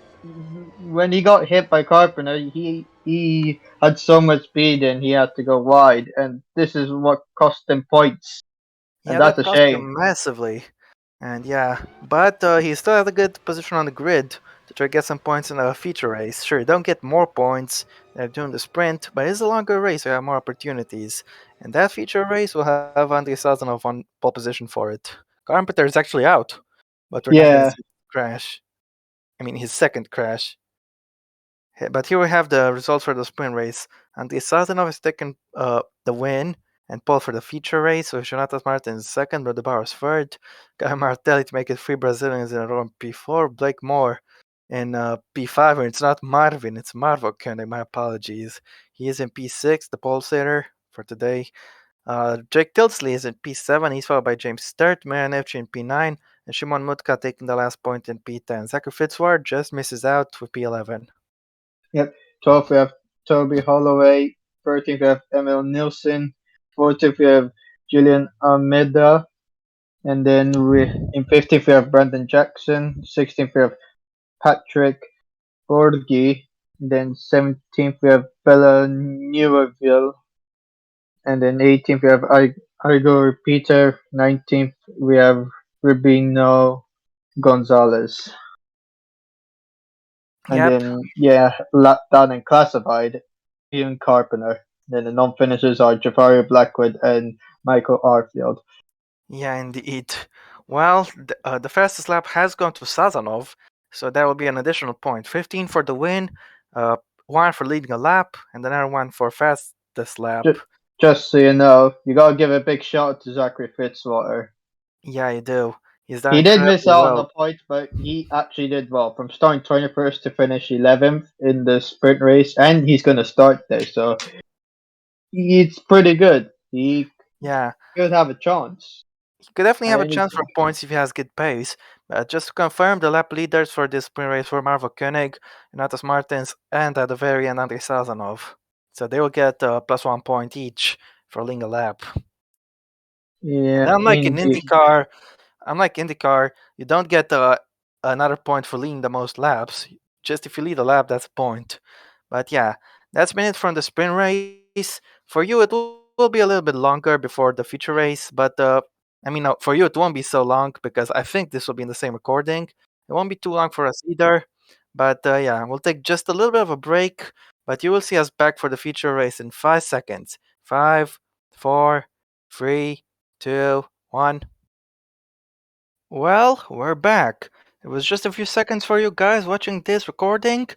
when he got hit by Carpenter, he had so much speed and he had to go wide, and this is what cost him points, and Yeah, that's that a cost shame. him massively. And yeah, but he still has a good position on the grid to try to get some points in a feature race. Sure, you don't get more points than doing the sprint, but it's a longer race, so you have more opportunities. And that feature race will have Andrei Sazonov on pole position for it. Carpenter is actually out, but we're not going to Yeah, see his crash. I mean, his second crash. But here we have the results for the sprint race. And the Sazonov is taking the win and pole for the feature race, with Jonatas Martin second, but the bar was third. Guy Martelli to make it three Brazilians in a row in P4. Blake Moore in P5, and it's not Marvin, it's Marvo Koenig. My apologies. He is in P6, the pole sitter for today. Jake Tilsley is in P7. He's followed by James Sturt, Marian Evchi in P9, and Shimon Mutka taking the last point in P10. Zachary Fitzward just misses out with P11. yep. 12th we have Toby Holloway. 13th we have Emil Nielsen. 14th we have Julian Almeida. And then we in 15th we have Brandon Jackson. 16th we have Patrick Borgi. Then 17th we have Bella Newerville. And then 18th we have Igor Peter. 19th we have Rubino Gonzalez. And Yep. then yeah, down and classified, Ian Carpenter. Then the non-finishers are Jafari Blackwood and Michael Arfield. Yeah, indeed. Well, the fastest lap has gone to Sazonov, so that will be an additional point. 15 for the win, uh, one for leading a lap, and another one for fastest lap. Just, just so you know, you gotta give a big shout out to Zachary Fitzwater. Yeah, you do. He's done He did miss incredibly out on the well. points, but he actually did well. From starting 21st to finish 11th in the sprint race, and he's gonna start there, so it's pretty good. He Yeah, could have a chance he could definitely at have a any chance for point. points if he has good pace. Just to confirm, the lap leaders for this sprint race were Marvo Koenig, Renatus Martins, and at the very end, Andrei Sazonov. So they will get plus 1 point each for leading a lap. And Yeah, unlike in indeed. IndyCar, you don't get another point for leading the most laps. Just if you lead a lap, that's a point. But yeah, That's been it from the sprint race. For you, it will be a little bit longer before the feature race, but I mean, no, for you, it won't be so long because I think this will be in the same recording. It won't be too long for us either. But yeah, we'll take just a little bit of a break. But you will see us back for the feature race in 5 seconds. Five, four, three, two, one. Well, we're back. It was just a few seconds for you guys watching this recording,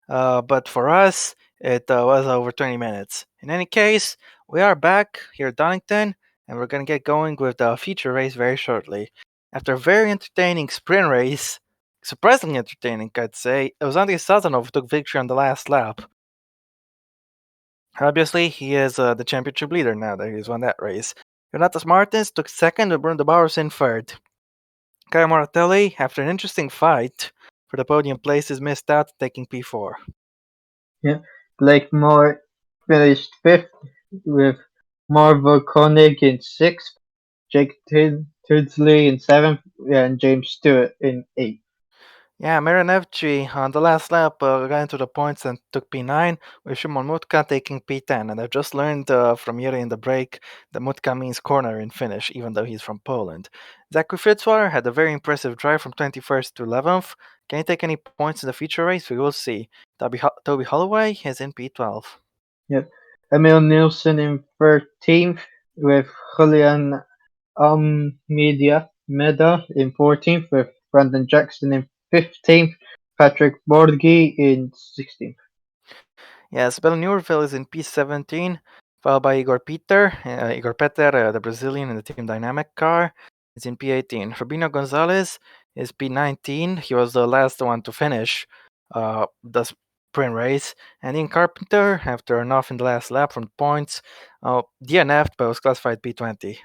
but for us, it was over 20 minutes. In any case, we are back here at Donington, and we're gonna get going with the feature race very shortly. After a very entertaining sprint race, surprisingly entertaining, I'd say, it was Andrei Sazonov who took victory on the last lap. Obviously, he is the championship leader now that he's won that race. Jonatas Martins took second, and Bruno de Bars in third. Kyle Martelli, after an interesting fight for the podium places, missed out, taking P4. Yeah. Blake Moore finished fifth with Marvel Koenig in sixth, Jake Tidsley in seventh, and James Stewart in eighth. Yeah, Marinevci on the last lap got into the points and took P9, with Shimon Mutka taking P10. And I've just learned from Yuri in the break that Mutka means corner in Finnish, even though he's from Poland. Zachary Fitzwater had a very impressive drive from 21st to 11th. Can he take any points in the feature race? We will see. Toby Holloway is in P12. Yep. Emil Nielsen in 13th with Julian Meda in 14th with Brandon Jackson in 15th, Patrick Borghi in 16th. Yes, Bell Newville is in P17, followed by Igor Peter, the Brazilian in the Team Dynamic car, is in P18. Rubino Gonzalez is P19. He was the last one to finish the sprint race. And Ian Carpenter, after an off in the last lap from points, DNF'd but was classified P20.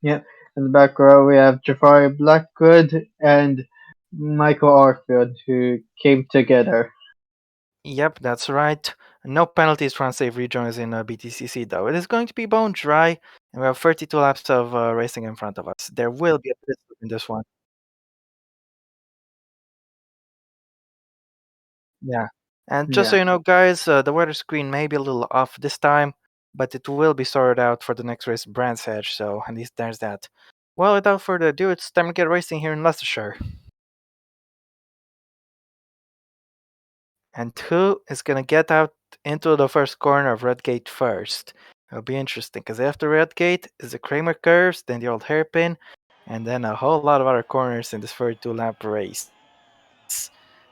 Yeah. In the back row we have Jafari Blackwood and Michael Arfield who came together. Yep, that's right. No penalties for unsafe rejoins in BTCC, though. It is going to be bone dry, and we have 32 laps of racing in front of us. There will be a pit stop in this one. Yeah. And just so Yeah. you know, guys, the weather screen may be a little off this time, but it will be sorted out for the next race, Brands Edge, so at least there's that. Well, without further ado, it's time to get racing here in Leicestershire. And who is going to get out into the first corner of Redgate first? It'll be interesting because after Redgate is the Kramer curves, then the old hairpin, and then a whole lot of other corners in this 32 lap race.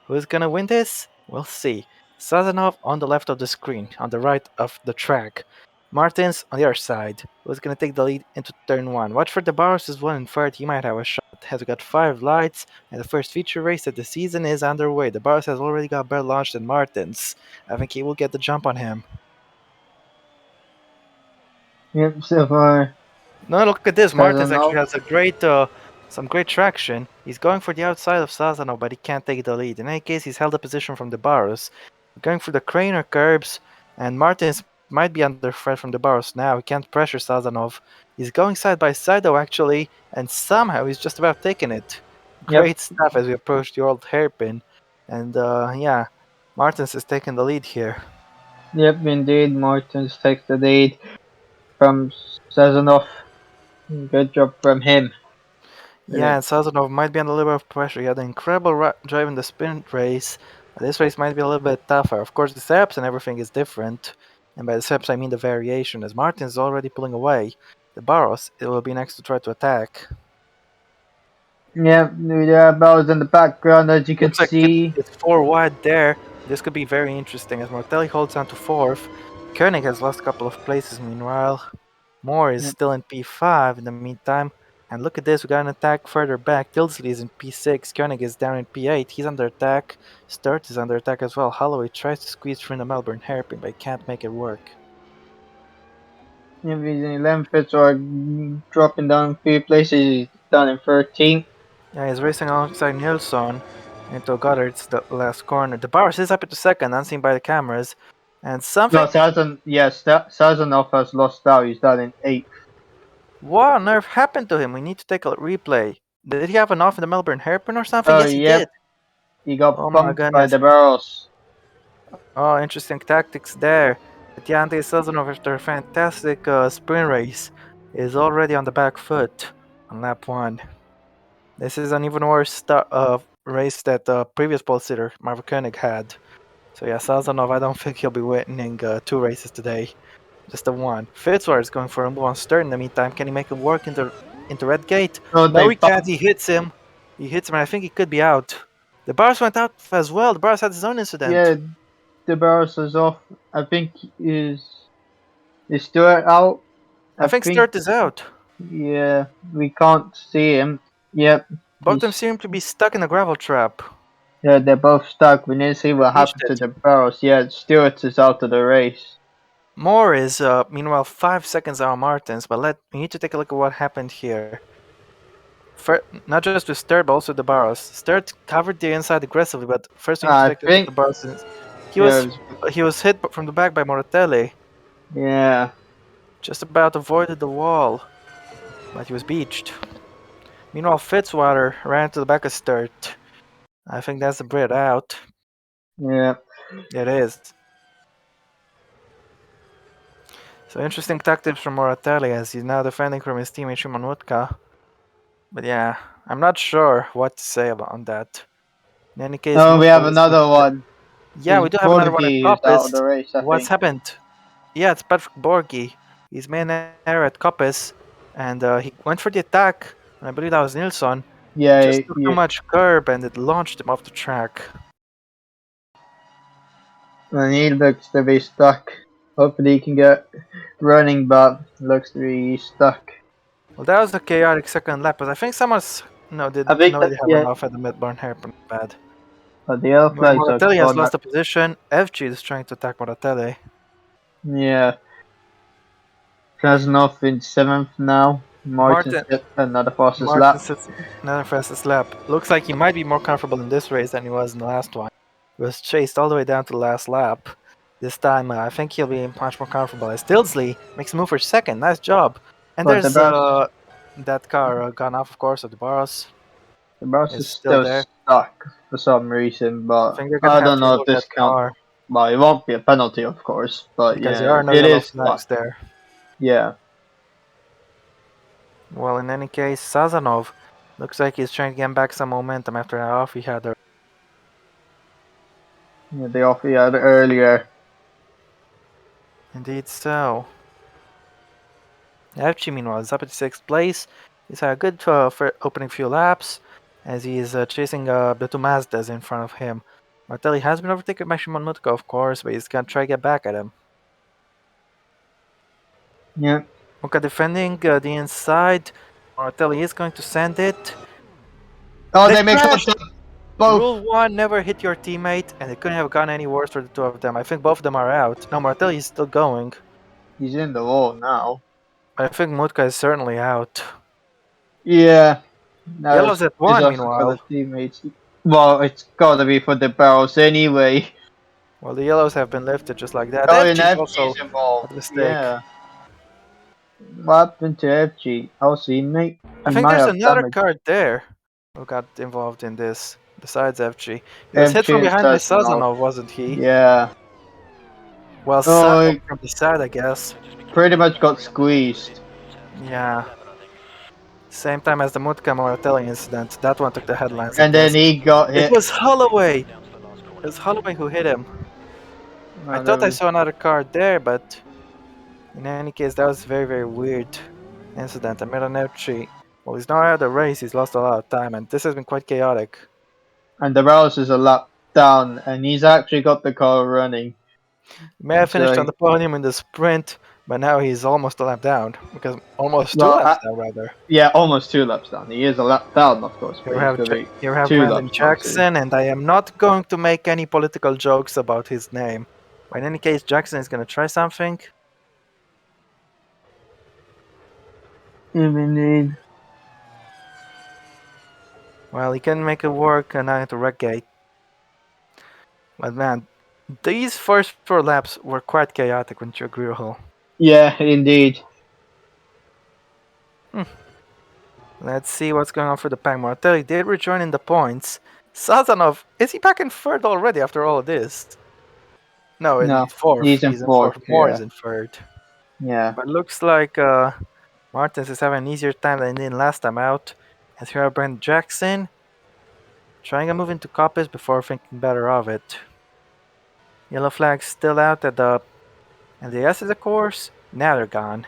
Who's going to win this? We'll see. Sazonov on the left of the screen, on the right of the track. Martins on the other side. Who's going to take the lead into turn 1? Watch for the Barros is 1 and 3rd. He might have a shot. Has got 5 lights, and the first feature race of the season is underway. The Barros has already got better launched than Martins. I think he will get the jump on him. Yep, so far No, look at this. Martins actually Sazonov. has some great traction. He's going for the outside of Sazonov, but he can't take the lead. In any case, he's held a position from the Barros. Going for the Craner curbs, and Martins might be under threat from the Barros now. He can't pressure Sazonov. He's going side by side though, actually, and somehow he's just about taking it. Yep. Great stuff as we approach the old hairpin. And yeah, Martins is taking the lead here. Yep, indeed. Martins takes the lead from Sazonov. Good job from him. Yeah, and Sazonov might be under a little bit of pressure. He had an incredible drive in the sprint race. This race might be a little bit tougher. Of course, the steps and everything is different. And by the steps, I mean the variation, as Martin is already pulling away. The Barros, it will be next to try to attack. Yep, the bells in the background as you can Looks like see. it's 4 wide there. This could be very interesting as Mortelli holds on to 4th. Koenig has lost a couple of places meanwhile. Moore is Yep. still in P5 in the meantime. And look at this, we got an attack further back. Tilsley is in P6, Koenig is down in P8, he's under attack. Sturt is under attack as well. Holloway tries to squeeze through the Melbourne hairpin, but he can't make it work. If he's in 11th, Fitz are dropping down a few places. He's down in 13th. Yeah, he's racing alongside Nilsson into Goddard's the last corner. The Bars is up into second, unseen by the cameras. And No, something. Sazonov has lost out. He's down in 8th. What on earth happened to him? We need to take a replay. Did he have an off in the Melbourne hairpin or something? Oh, Yes, he did. yep. He got Oh my bumped by goodness. the barrels. Oh, interesting tactics there. Tiante Sazonov, after a fantastic sprint race, is already on the back foot on lap 1. This is an even worse race that the previous pole sitter, Marvel Koenig, had. So yeah, Sazonov, I don't think he'll be winning 2 races today. Just the one. Fitzwater is going for a move on Stern in the meantime. Can he make it work into Red Gate? So No, they he can't. He hits him. He hits him, and I think he could be out. The bars went out as well. The bars had his own incident. yeah, the Barros is off. I think is Stewart out. I I think think Sturt is out. yeah, we can't see him. Yep, Both of them he's seem to be stuck in a gravel trap. yeah, they're both stuck. We need to see what Reached happened to it. the Barros. Yeah, Stewart is out of the race. Moore is meanwhile 5 seconds out of Martins, but we need to take a look at what happened here. Not just with Sturt, but also the Barros. Sturt covered the inside aggressively, but first we need to I take a look at think the Barros. He yeah, was he was hit from the back by Moratelli. yeah, Just about avoided the wall, but he was beached. Meanwhile, Fitzwater ran to the back of Sturt. I think that's the Brit out. yeah. It is. So interesting tactics from Moratelli as he's now defending from his teammate Shimon Wutka. But yeah, I'm not sure what to say about on that. In any case, Oh, we Mutka have was going another to. one. Yeah, Is we do have another one at Borgi who's out of the Coppice. race? I What's think. happened? Yeah, it's Patrick Borgi. He's main error at Coppice, and he went for the attack. And I believe that was Nilsson. Yeah, Just took too yeah. much curb, and it launched him off the track. And he looks to be stuck. Hopefully he can get running, but looks to be stuck. Well, that was a chaotic second lap, but I think someone's I did think no, that they have yeah, enough at the mid-barn hairpin bad. but the other Well, flags are Moratelli has gone. lost a position. FG is trying to attack Moratelli. Yeah, Krasnov in seventh now. Martin's Martin get another fastest Martin lap. sits another fastest lap. Looks like he might be more comfortable in this race than he was in the last one. He was chased all the way down to the last lap. This time, I think he'll be much more comfortable. As Stillsley makes a move for second. Nice job. And But there's that car gone off, of course, of the Barros. the bus Is is still still there. stuck for some reason. I But think they're gonna I have don't to know if remove this that count. car Well, it won't be a penalty, of course. But because there yeah, are no it yellow is flags stuck. there. Yeah. Well, in any case, Sazanov looks like he's trying to get back some momentum after that off he had. Yeah, they offered it earlier. Indeed so. FG, meanwhile, is up at 6th place. He's had a good for opening few laps as he is chasing the two Mazdas in front of him. Martelli has been overtaken by Shimon Mutka, of course, but he's gonna try to get back at him. Yeah. Mutka defending the inside. Martelli is going to send it. Oh, They they make crashed! contact. Both. Rule 1, never hit your teammate, and it couldn't have gone any worse for the two of them. I think both of them are out. No, Martelli is still going. He's in the wall now. I think Mutka is certainly out. Yeah. Now Yellow's at it's 1, also for the meanwhile. teammates. Well, it's gotta be for the barrels anyway. Well, the yellows have been lifted just like that. Oh, and FG's FG's also involved. a mistake. Yeah. What happened to FG? Also, I he think might there's have another damage. card there who got involved in this, besides FG. He was hit FG from is behind by Sazonov. Sazonov, wasn't he? Yeah. Well, Oh, Sazonov he from the side, I guess. pretty much got squeezed. Yeah. Same time as the Mutka Moratelli incident. That one took the headlines, I And then guess. he got It hit. was Holloway! It was Holloway who hit him. I Oh, there thought I was. saw another card there, but in any case, that was very, very weird incident. Miranelli, well, he's not out of the race, he's lost a lot of time, and this has been quite chaotic. And the barrels is a lap down, and he's actually got the car running. He may have finished So, on the podium in the sprint, but now he's almost a lap down. Because almost two well, laps down, rather. yeah, almost 2 laps down. He is a lap down, of course, but Here we he's have gonna be here we have two Brandon laps down soon. Jackson, and I am not going to make any political jokes about his name. But in any case, Jackson is going to try something. Indeed. Well, he can make it work, and I had to wreck gate. But man, these first 4 laps were quite chaotic, wouldn't you agree, Rahul? Yeah, indeed. Let's see what's going on for the pack. Moratelli did rejoin in the points. Sazanov, is he back in third already after all of this? No, in No, fourth. he's in He's in fourth. fourth. Moore Yeah, is in third. yeah, But looks like Martins is having an easier time than he did last time out. As here are Brent Jackson trying to move into Coppice before thinking better of it. Yellow flags still out at the S of the course. Now they're gone.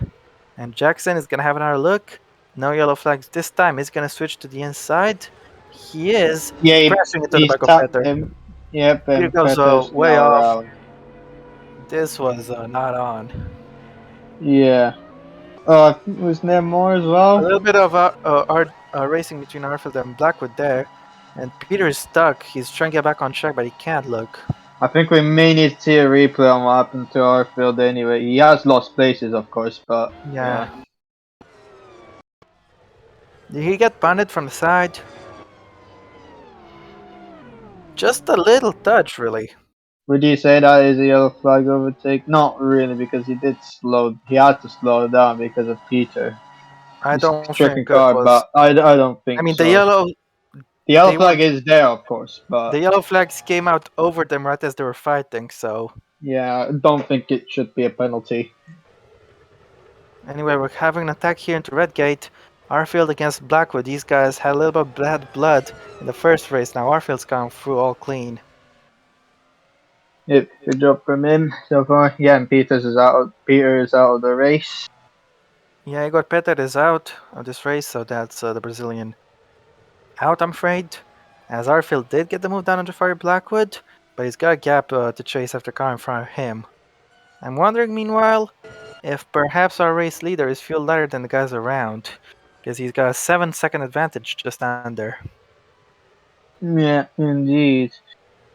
And Jackson is gonna have another look. No yellow flags this time. He's gonna switch to the inside. He is yeah. crashing into the He's back of tapped Petter. him. Yep, Peter and goes Petter's way now off. around. This was not on. Yeah. Oh, I think it was near more as A well. little bit of racing between Arfield and Blackwood there. And Peter is stuck. He's trying to get back on track, but he can't look. I think we may need to see a replay on what happened to Arfield anyway. He has lost places, of course, but Yeah. yeah. Did he get punted from the side? Just a little touch, really. Would you say that is a yellow flag overtake? Not really, because he did slow. He had to slow down because of Peter. I He's don't tricking think it car, was. but I don't I think mean, so. The yellow they were, flag is there, of course, but the yellow flags came out over them right as they were fighting. So yeah, I don't think it should be a penalty. anyway, we're having an attack here into Redgate. Arfield against Blackwood. These guys had a little bit of bad blood in the first race. Now Arfield's gone through all clean. Yep, good job from him so far. Yeah, and Peters is out. Peter is out of the race. Yeah, Igor Pettet is out of this race, so that's the Brazilian out, I'm afraid. As Arfield did get the move down onto Fire Blackwood, but he's got a gap to chase after car in front of him. I'm wondering, meanwhile, if perhaps our race leader is fuel lighter than the guys around, because he's got a 7-second advantage just under. Yeah, indeed.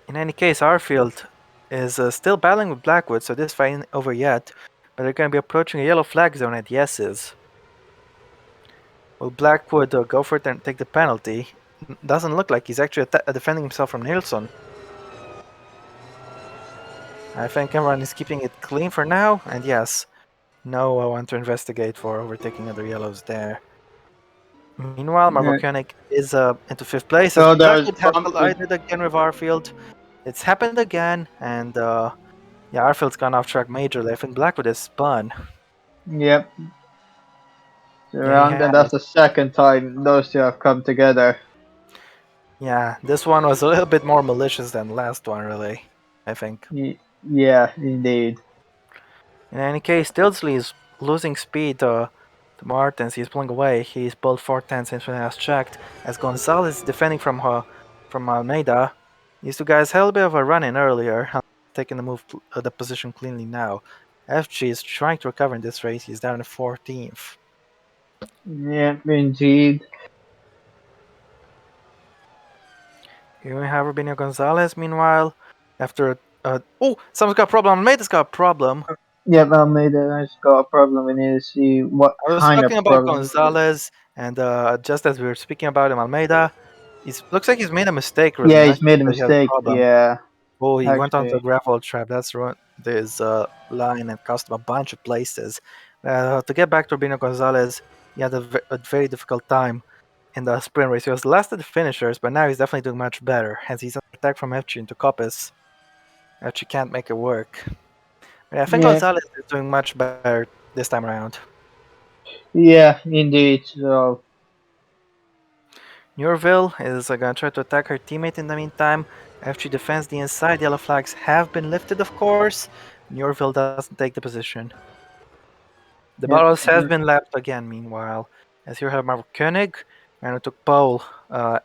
In any case, Arfield is still battling with Blackwood, so this fight isn't over yet, but they're going to be approaching a yellow flag zone at the S's. Will Blackwood go for it and take the penalty? Doesn't look like he's actually defending himself from Nilsson. I think everyone is keeping it clean for now, and yes, no one to investigate for overtaking other yellows there. Meanwhile, Marvel Yeah. Koenig is into 5th place as So there's Blackwood has bumping. collided again with Arfield. It's happened again, and yeah, Arfield's gone off track majorly. I think Blackwood is spun. Yep, Yeah, he around, and that's has. the second time those two have come together. Yeah, this one was a little bit more malicious than the last one, really, I think. Yeah, indeed. In any case, Tilsley is losing speed to Martins. He's pulling away. He's pulled 4 tenths since we last checked. As Gonzalez is defending from Almeida. These two guys had a bit of a run in earlier, taking the position cleanly now. FG is trying to recover in this race. He's down to 14th. Yeah, indeed. Here we have Rubinho Gonzalez. Meanwhile, after oh, someone's got a problem. Almeida's got a problem. Yep, Almeida has got a problem. We need to see what I was kind of talking about problem it is. Gonzalez, and just as we were speaking about him, Almeida, looks like he's made a mistake, really, Yeah, not he's made a that he has a mistake. problem. Yeah, Oh, he went onto a actually. gravel trap. That's ruined his line and cost him a bunch of places. To get back to Rubino Gonzalez, he had a very difficult time in the sprint race. He was last at the finishers, but now he's definitely doing much better, as he's attacked from FG into Coppice. FG can't make it work. But yeah, I think Yeah, Gonzalez is doing much better this time around. yeah, indeed. So Newville is going to try to attack her teammate in the meantime. After she defends the inside, yellow flags have been lifted, of course. Newville doesn't take the position. The yep. battles have been lapped again, meanwhile. As here have Marvel Koenig, and who took pole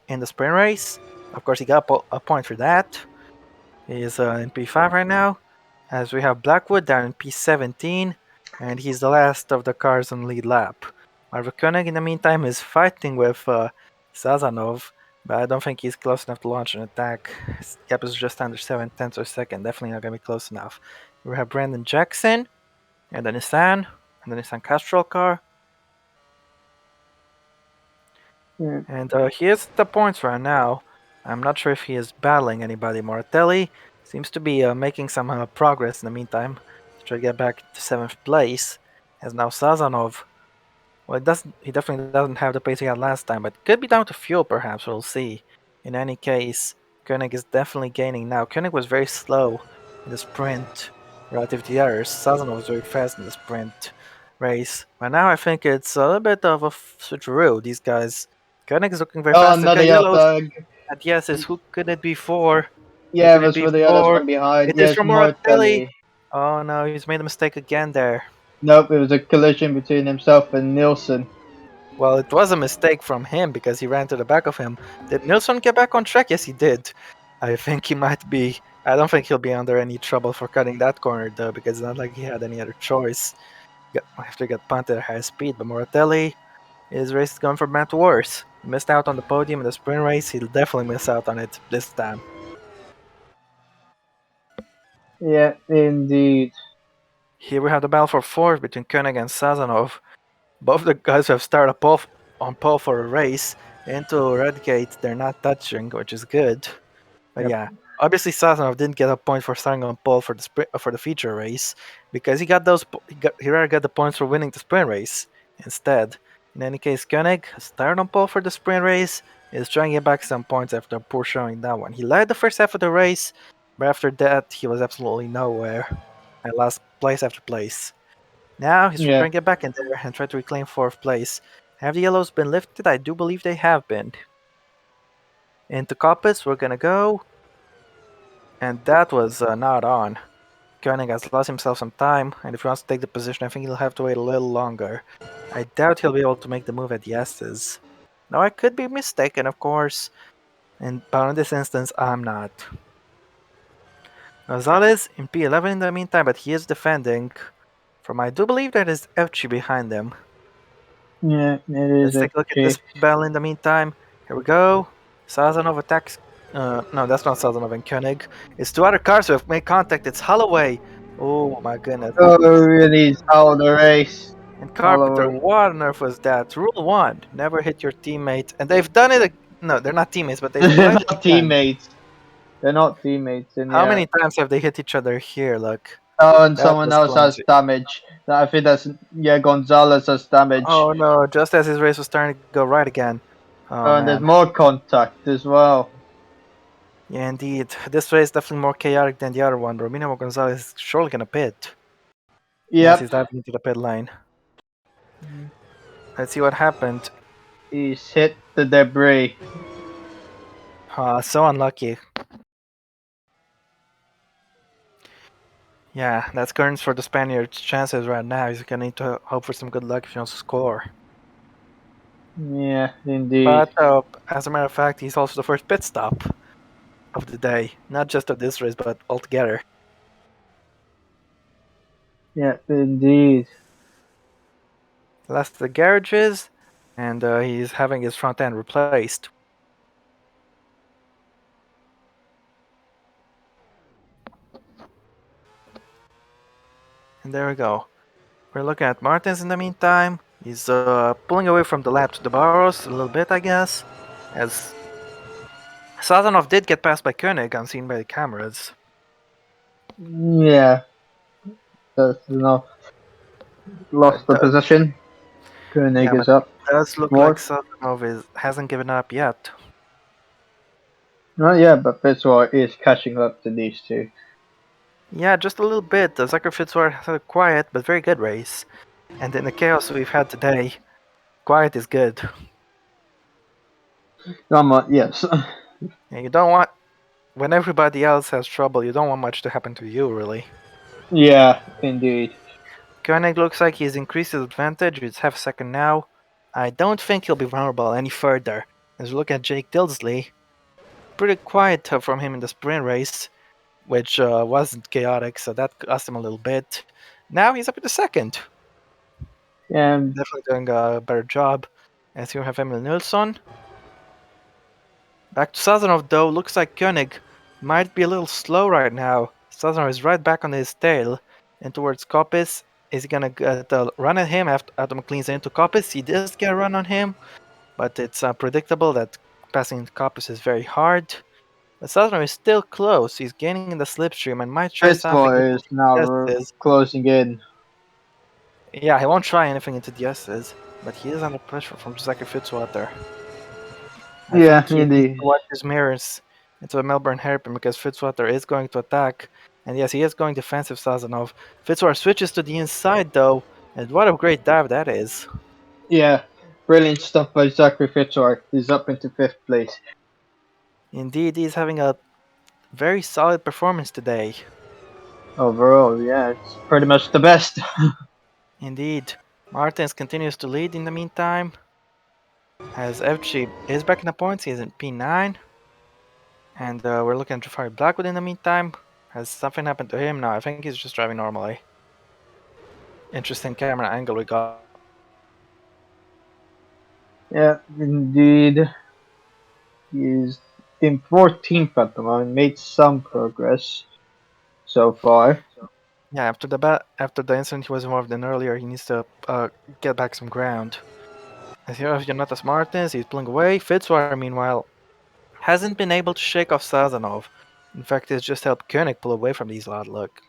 in the sprint race. Of course, he got a point for that. He is in P5 right now. As we have Blackwood down in P17, and he's the last of the cars on lead lap. Marvel Koenig, in the meantime, is fighting with Sazanov, but I don't think he's close enough to launch an attack. His gap is just under 7 tenths of a second, definitely not going to be close enough. We have Brandon Jackson, and the Nissan Castrol car, Yeah, and he is at the points right now. I'm not sure if he is battling anybody. Moratelli seems to be making some progress in the meantime to try to get back to 7th place. As now Sazanov, well, he definitely doesn't have the pace he had last time, but could be down to fuel perhaps. We'll see. In any case, Koenig is definitely gaining now. Koenig was very slow in the sprint relative to the others. Sazonov was very fast in the sprint race. But now I think it's a little bit of a switcheroo. These guys. Koenig is looking very Oh, fast. another Okay, yellow yellows. flag. And yes, is who could it be for? Who Yeah, it could it was be for the others for? from behind. It is Yes, for Moratelli. Mortelli. Oh no, he's made a mistake again there. Nope, it was a collision between himself and Nielsen. Well, it was a mistake from him because he ran to the back of him. Did Nilsson get back on track? Yes, he did. I think he might be. I don't think he'll be under any trouble for cutting that corner though, because it's not like he had any other choice. After he got punted at high speed, but Moratelli, his race is going from bad to worse. He missed out on the podium in the sprint race. He'll definitely miss out on it this time. Yeah, indeed. Here we have the battle for fourth between Koenig and Sazonov. Both the guys have started on pole for a race. Into Redgate, they're not touching, which is good. But Yep. yeah, obviously Sazonov didn't get a point for starting on pole for the for the feature race because he got those. He rather got the points for winning the sprint race instead. In any case, Koenig started on pole for the sprint race. Is trying to get back some points after a poor showing that one. He led the first half of the race, but after that he was absolutely nowhere. And lost place after place. Now he's trying Yeah. to get back in there and try to reclaim fourth place. Have the yellows been lifted? I do believe they have been. Into Coppice, we're gonna go. And that was not on. Koenig has lost himself some time, and if he wants to take the position, I think he'll have to wait a little longer. I doubt he'll be able to make the move at the S's. Now, I could be mistaken, of course, but in this instance, I'm not. Gonzalez in P11 in the meantime, but he is defending. From I do believe that is Evchi behind him. Yeah, it is Let's take a look at this FG. battle in the meantime. Here we go. Sazonov attacks. No, that's not Sazonov and Koenig. It's two other cars who have made contact. It's Holloway. Oh my goodness. Oh, really? How the race. And All Carpenter, over. what on earth was that? Rule 1, never hit your teammate. And they've done it. No, they're not teammates, but they've They're tried it not again. teammates. They're not teammates, and How yeah. many times have they hit each other here? Look, Oh, and that someone was else has clumsy. damage. I think that's yeah. Gonzalez has damage. Oh no, just as his race was starting to go right again. Oh Oh, and there's man. more contact as well. Yeah, indeed. This race is definitely more chaotic than the other one. Romino Gonzalez is surely gonna pit. Yes, Yep. he's diving into the pit lane. Let's see what happened. He's hit the debris. So unlucky. Yeah, that's currents for the Spaniard's chances right now. He's gonna need to hope for some good luck if he wants to score. Yeah, indeed. But as a matter of fact, he's also the first pit stop of the day, not just of this race, but altogether. Yeah, indeed. Last the garages, and he's having his front end replaced. And there we go. We're looking at Martins in the meantime. He's pulling away from the lap to the Barros a little bit, I guess, as Sazonov did get passed by Koenig, unseen by the cameras. Yeah, that's enough. Lost the But position. Koenig yeah, is but up. it does look like Fourth. Sazonov hasn't given up yet. Not yet, but Fitzroy is catching up to these two. Yeah, just a little bit. The Zucker Fitzwater had a quiet but very good race. And in the chaos we've had today, quiet is good. Yes. And you don't want, when everybody else has trouble, you don't want much to happen to you, really. Yeah, indeed. Koenig looks like he's increased his advantage. It's half a second now. I don't think he'll be vulnerable any further. As we look at Jake Dildsley, pretty quiet from him in the sprint race, which wasn't chaotic, so that cost him a little bit. Now he's up in the second. And Definitely doing a better job. As you have Emil Nilsson. Back to Sazonov though, looks like Koenig might be a little slow right now. Sazonov is right back on his tail and towards Coppice. Is he gonna get a run at him after McLean's into Coppice? He does get a run on him, but it's predictable that passing Coppice is very hard. But Sazonov is still close. He's gaining in the slipstream and might try something Fitzroy into is now the S's. closing in. Yeah, he won't try anything into the S's, but he is under pressure from Zachary Fitzwater. I Yeah, think he needs indeed. to watch his mirrors. into a Melbourne hairpin because Fitzwater is going to attack. And yes, he is going defensive Sazonov. Fitzwater switches to the inside though, and what a great dive that is. Yeah, brilliant stuff by Zachary Fitzroy. He's up into fifth place. Indeed, he's having a very solid performance today. Overall, yeah, it's pretty much the best. Indeed. Martins continues to lead in the meantime, as FG is back in the points. He's in P9. And we're looking at Jafari Blackwood in the meantime. Has something happened to him? No, I think he's just driving normally. Interesting camera angle we got. Yeah, indeed. He's in 14th at the moment, made some progress so far. Yeah, after the incident he was involved in earlier, he needs to get back some ground. As here of Jonatas Martins, he's pulling away. Fitzwater, meanwhile, hasn't been able to shake off Sazonov. In fact, he's just helped Koenig pull away from these lot. Look,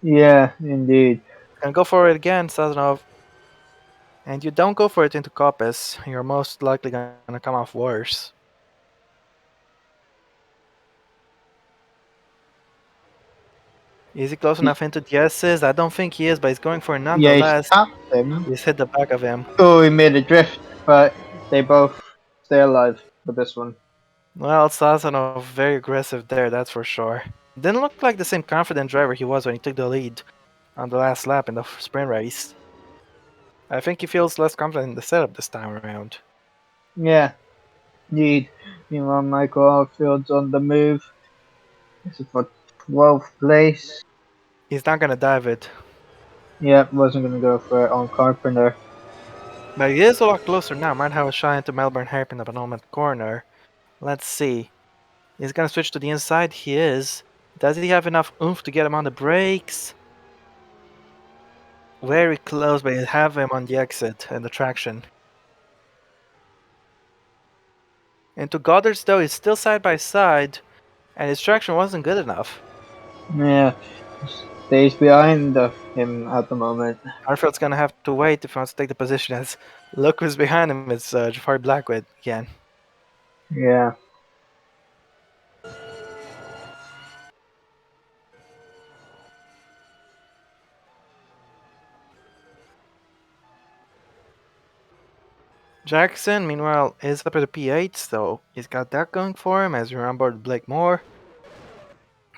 Yeah, indeed. gonna go for it again, Sazonov. And you don't go for it into Coppice, you're most likely gonna come off worse. Is he close He, enough into the S's? I don't think he is, but he's going for it yeah, he's nonetheless. tapped him. He's hit the back of him. Oh, he made a drift, but they both stay alive with this one. Well, Sazonov very aggressive there, that's for sure. Didn't look like the same confident driver he was when he took the lead on the last lap in the sprint race. I think he feels less confident in the setup this time around. Yeah, indeed. Meanwhile, Michael Arfield's on the move. This is for 12th place. He's not gonna dive it, Yeah, wasn't going to go for it on Carpenter. but he is a lot closer now. Might have a shot into Melbourne hairpin the penultimate corner. Let's see. He's gonna switch to the inside. He is. Does he have enough oomph to get him on the brakes? Very close, but you have him on the exit and the traction. Into Goddard's though, he's still side by side, and his traction wasn't good enough. Yeah, stays behind him at the moment. Arfield's gonna have to wait if he wants to take the position as look who's behind him. It's Jafari Blackwood again. Yeah. Jackson, meanwhile, is up at a P8, so he's got that going for him as you're on board Blake Moore.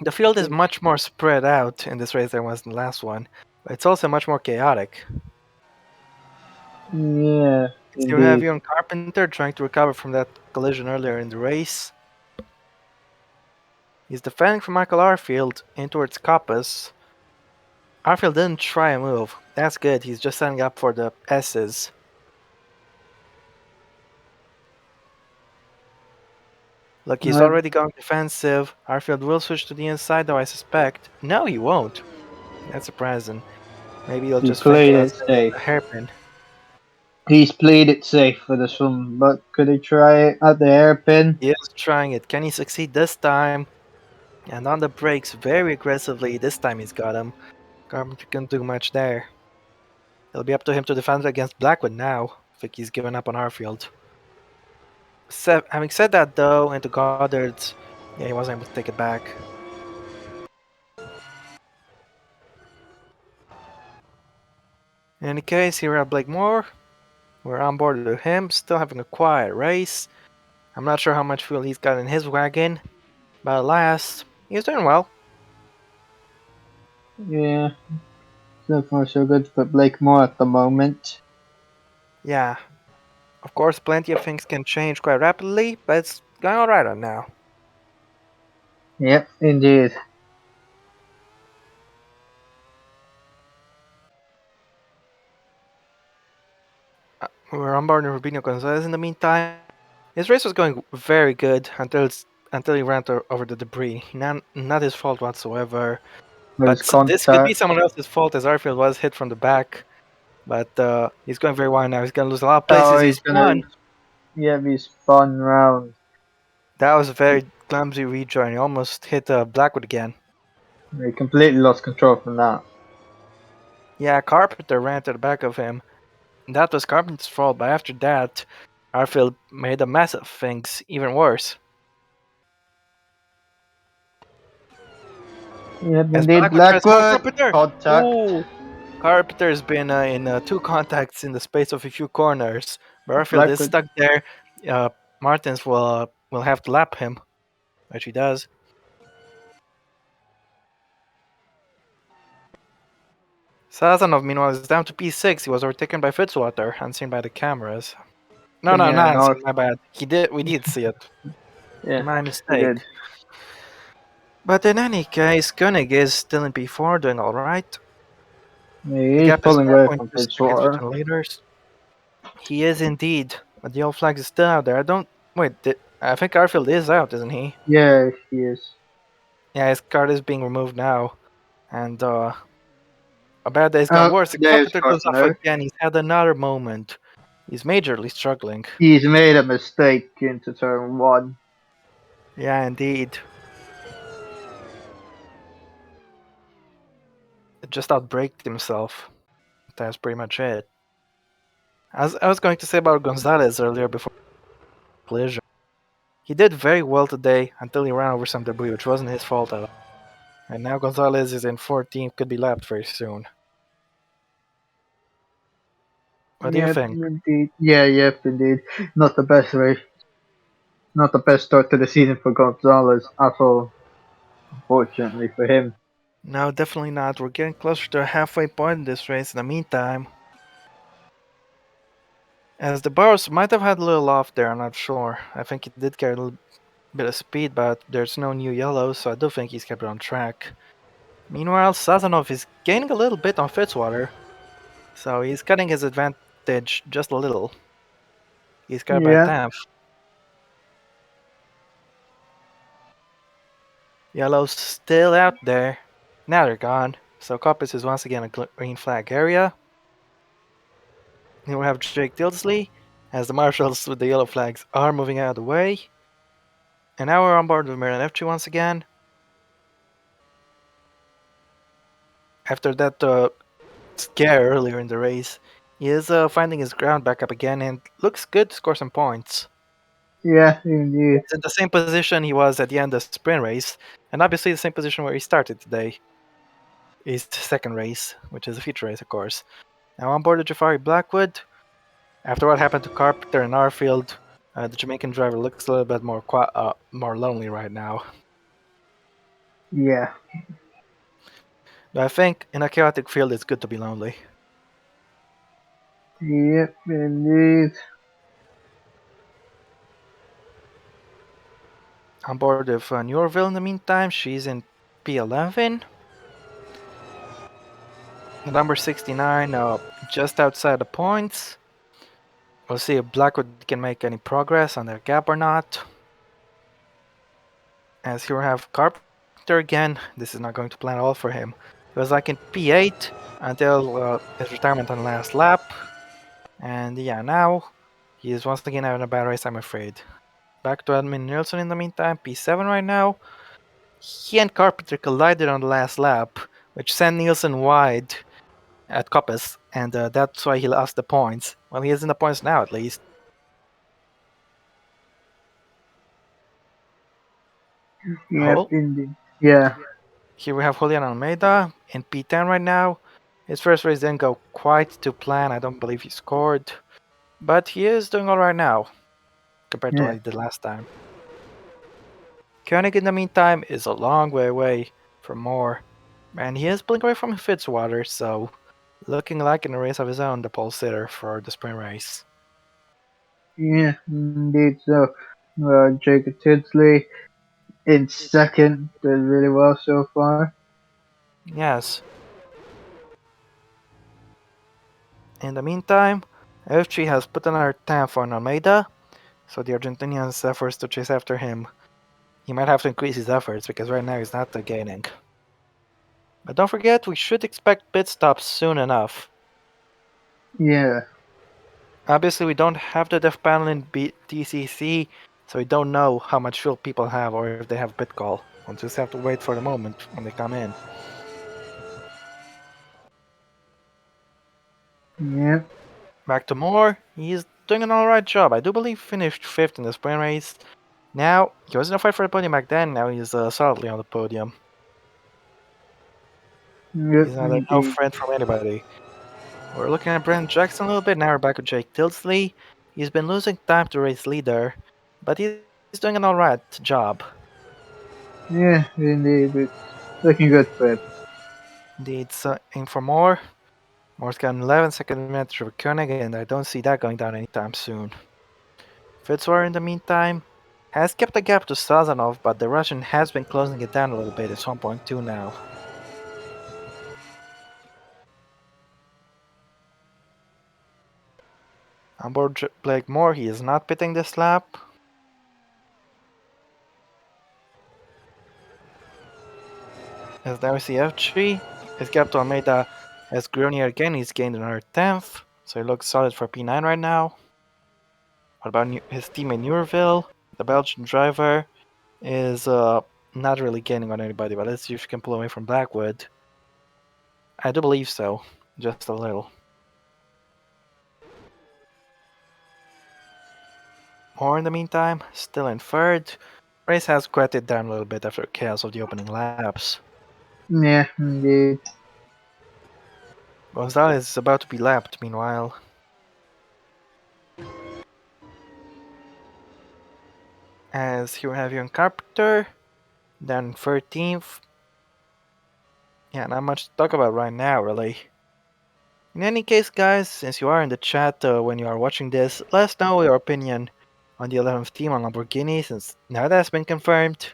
The field is much more spread out in this race than was in the last one, but it's also much more chaotic. Yeah, You have indeed. young Carpenter trying to recover from that collision earlier in the race. He's defending from Michael Arfield in towards Coppice. Arfield didn't try a move. That's good, he's just setting up for the S's. Look, he's Uh, already going defensive. Arfield will switch to the inside, though I suspect. No, he won't. That's surprising. Maybe he'll he just feint played us it a safe. hairpin. He's played it safe for this one, but could he try it at the hairpin? He is trying it. Can he succeed this time? And on the brakes, very aggressively. This time he's got him. Carpenter couldn't do much there. It'll be up to him to defend against Blackwood now. I think he's given up on Arfield. Having said that, though, into Goddard's, yeah, he wasn't able to take it back. In any case, here we have Blake Moore. We're on board with him, still having a quiet race. I'm not sure how much fuel he's got in his wagon, but alas, he's doing well. Yeah, so far so good for Blake Moore at the moment. Yeah, of course, plenty of things can change quite rapidly, but it's going alright right now. Yep, indeed. We're on board with Rubinho Gonzalez in the meantime. His race was going very good until he ran over the debris. Not his fault whatsoever. There's But this could be contact. someone else's fault as Arfield was hit from the back. But he's going very wide now. He's going to lose a lot of Oh, places. he's He's gonna. won. Yeah, be spun round. That was a very clumsy rejoin. He almost hit Blackwood again. He completely lost control from that. Yeah, Carpenter ran to the back of him. That was Carpenter's fault, but after that, Arfield made a mess of things even worse. Yep, As indeed. Blackwood tries to hold Blackwood. Carpenter. Contact. Ooh, Carpenter's been in two contacts in the space of a few corners. Barfield is Blackwood. stuck there. Martins will have to lap him, which he does. Sazanov, meanwhile, is down to P6. He was overtaken by Fitzwater, unseen by the cameras. No, no, Yeah, not unseen. North. My bad. We did see it. Yeah, My we mistake. did. But in any case, Koenig is still in P4, doing all right. The He's gap is pulling away from 4.2 seconds Fitzwater. between leaders. He is indeed, but the old flag is still out there. I don't wait. I think Garfield is out, isn't he? Yeah, he is. Yeah, his card is being removed now, and a bad day's got Oh, worse. The there's carpenter goes off Carpenter. again. He's had another moment. He's majorly struggling. He's made a mistake into turn one. Yeah, indeed. Just outbraked himself. That's pretty much it. As I was going to say about Gonzalez earlier before collision, he did very well today until he ran over some debris, which wasn't his fault at all. And now Gonzalez is in 14th, could be lapped very soon. What do you Yep, think? indeed. Yeah, yep, indeed. Not the best way. Not the best start to the season for Gonzalez at all, unfortunately for him. No, definitely not. We're getting closer to a halfway point in this race in the meantime. As the bars might have had a little off there, I'm not sure. I think he did carry a little bit of speed, but there's no new yellows, so I do think he's kept it on track. Meanwhile, Sazonov is gaining a little bit on Fitzwater, so he's cutting his advantage just a little. He's got by a Yeah, tenth. Yellow's still out there. Now they're gone. So Coppis is once again a green flag area. Here we have Jake Tildesley, as the marshals with the yellow flags are moving out of the way. And now we're on board with Miran Efchi once again. After that scare earlier in the race, he is finding his ground back up again and looks good to score some points. yeah, indeed. He's in the same position he was at the end of the sprint race, and obviously the same position where he started today. His second race, which is a feature race, of course. Now on board the Jafari Blackwood. After what happened to Carpenter and Arfield, the Jamaican driver looks a little bit more lonely right now. Yeah, But I think in a chaotic field, it's good to be lonely. yep, indeed. On board with Newerville in the meantime, she's in P11. The number 69, just outside the points. We'll see if Blackwood can make any progress on their gap or not. As here we have Carpenter again. This is not going to plan at all for him. He was like in P8 until his retirement on the last lap. And yeah, now he is once again having a bad race, I'm afraid. Back to Edmund Nielsen in the meantime, P7 right now. He and Carpenter collided on the last lap, which sent Nielsen wide at Coppice, and that's why he lost the points. Well, he is in the points now at least. Yep, Hull. indeed. Yeah, Here we have Julian Almeida in P10 right now. His first race didn't go quite to plan. I don't believe he scored. But he is doing alright now, compared to what yeah, he did last time. Koenig, in the meantime, is a long way away from more. And he is pulling away from Fitzwater, so looking like in a race of his own, the pole sitter for the sprint race. yeah, indeed. So, Jacob Tinsley in second did really well so far. Yes. In the meantime, FG has put another 10 for Almeida, so the Argentinian's efforts to chase after him, he might have to increase his efforts because right now he's not gaining. But don't forget, we should expect pit stops soon enough. Yeah, Obviously, we don't have the def panel in BTCC, so we don't know how much fuel people have or if they have pit call. We'll just have to wait for the moment when they come in. yep, Back to Moore, he's doing an alright job. I do believe he finished 5th in the sprint race. Now, he was in a fight for the podium back then, now he's solidly on the podium. Yep, He's under no indeed. threat from anybody. We're looking at Brent Jackson a little bit. Now we're back with Jake Tilsley. He's been losing time to race leader, but he's doing an alright job. Yeah, indeed. It's looking good for him. Indeed, so aim for more. Moore's got an 11-second advantage over Koenig, and I don't see that going down anytime soon. Fitzwater, in the meantime, has kept the gap to Sazonov, but the Russian has been closing it down a little bit. It's 1.2 now. On board Blake Moore, he is not pitting this lap. As now we see FG, his gap to Almeida has grown here again. He's gained another 10th, so he looks solid for P9 right now. What about his teammate Neurville? The Belgian driver is not really gaining on anybody, but let's see if he can pull away from Blackwood. I do believe so, just a little. Moore, in the meantime, still in third. Race has quieted down a little bit after the chaos of the opening laps. Yeah, indeed. Gonzalez is about to be lapped, meanwhile. As here we have Ian Carpenter, down 13th. Yeah, not much to talk about right now, really. In any case, guys, since you are in the chat when you are watching this, let us know your opinion on the 11th team on Lamborghini, since now that's been confirmed.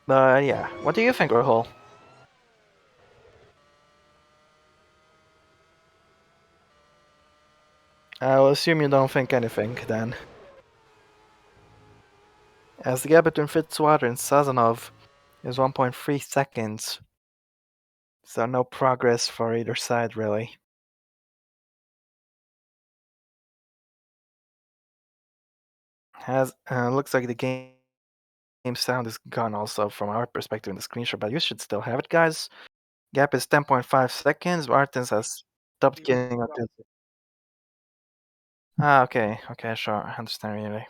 But yeah, what do you think, Rahul? I will assume you don't think anything, then. As the gap between Fitzwater and Sazonov is 1.3 seconds, so no progress for either side, really. Has looks like the game sound is gone also from our perspective in the screenshot, but you should still have it, guys. Gap is 10.5 seconds. Martins has stopped getting up. Ah, okay, sure, I understand really.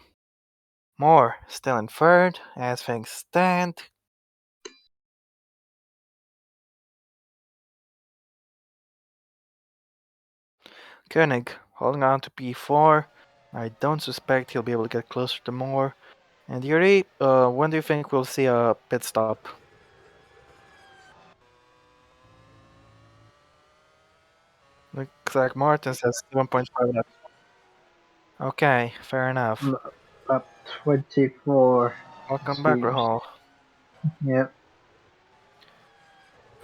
Moore still in third as things stand. Koenig holding on to P4. I don't suspect he'll be able to get closer to Moore. And Yuri, when do you think we'll see a pit stop? Looks like Martins has 7.5 left. Okay, fair enough. Up 24, it Welcome back, seems. Rahul. Yep.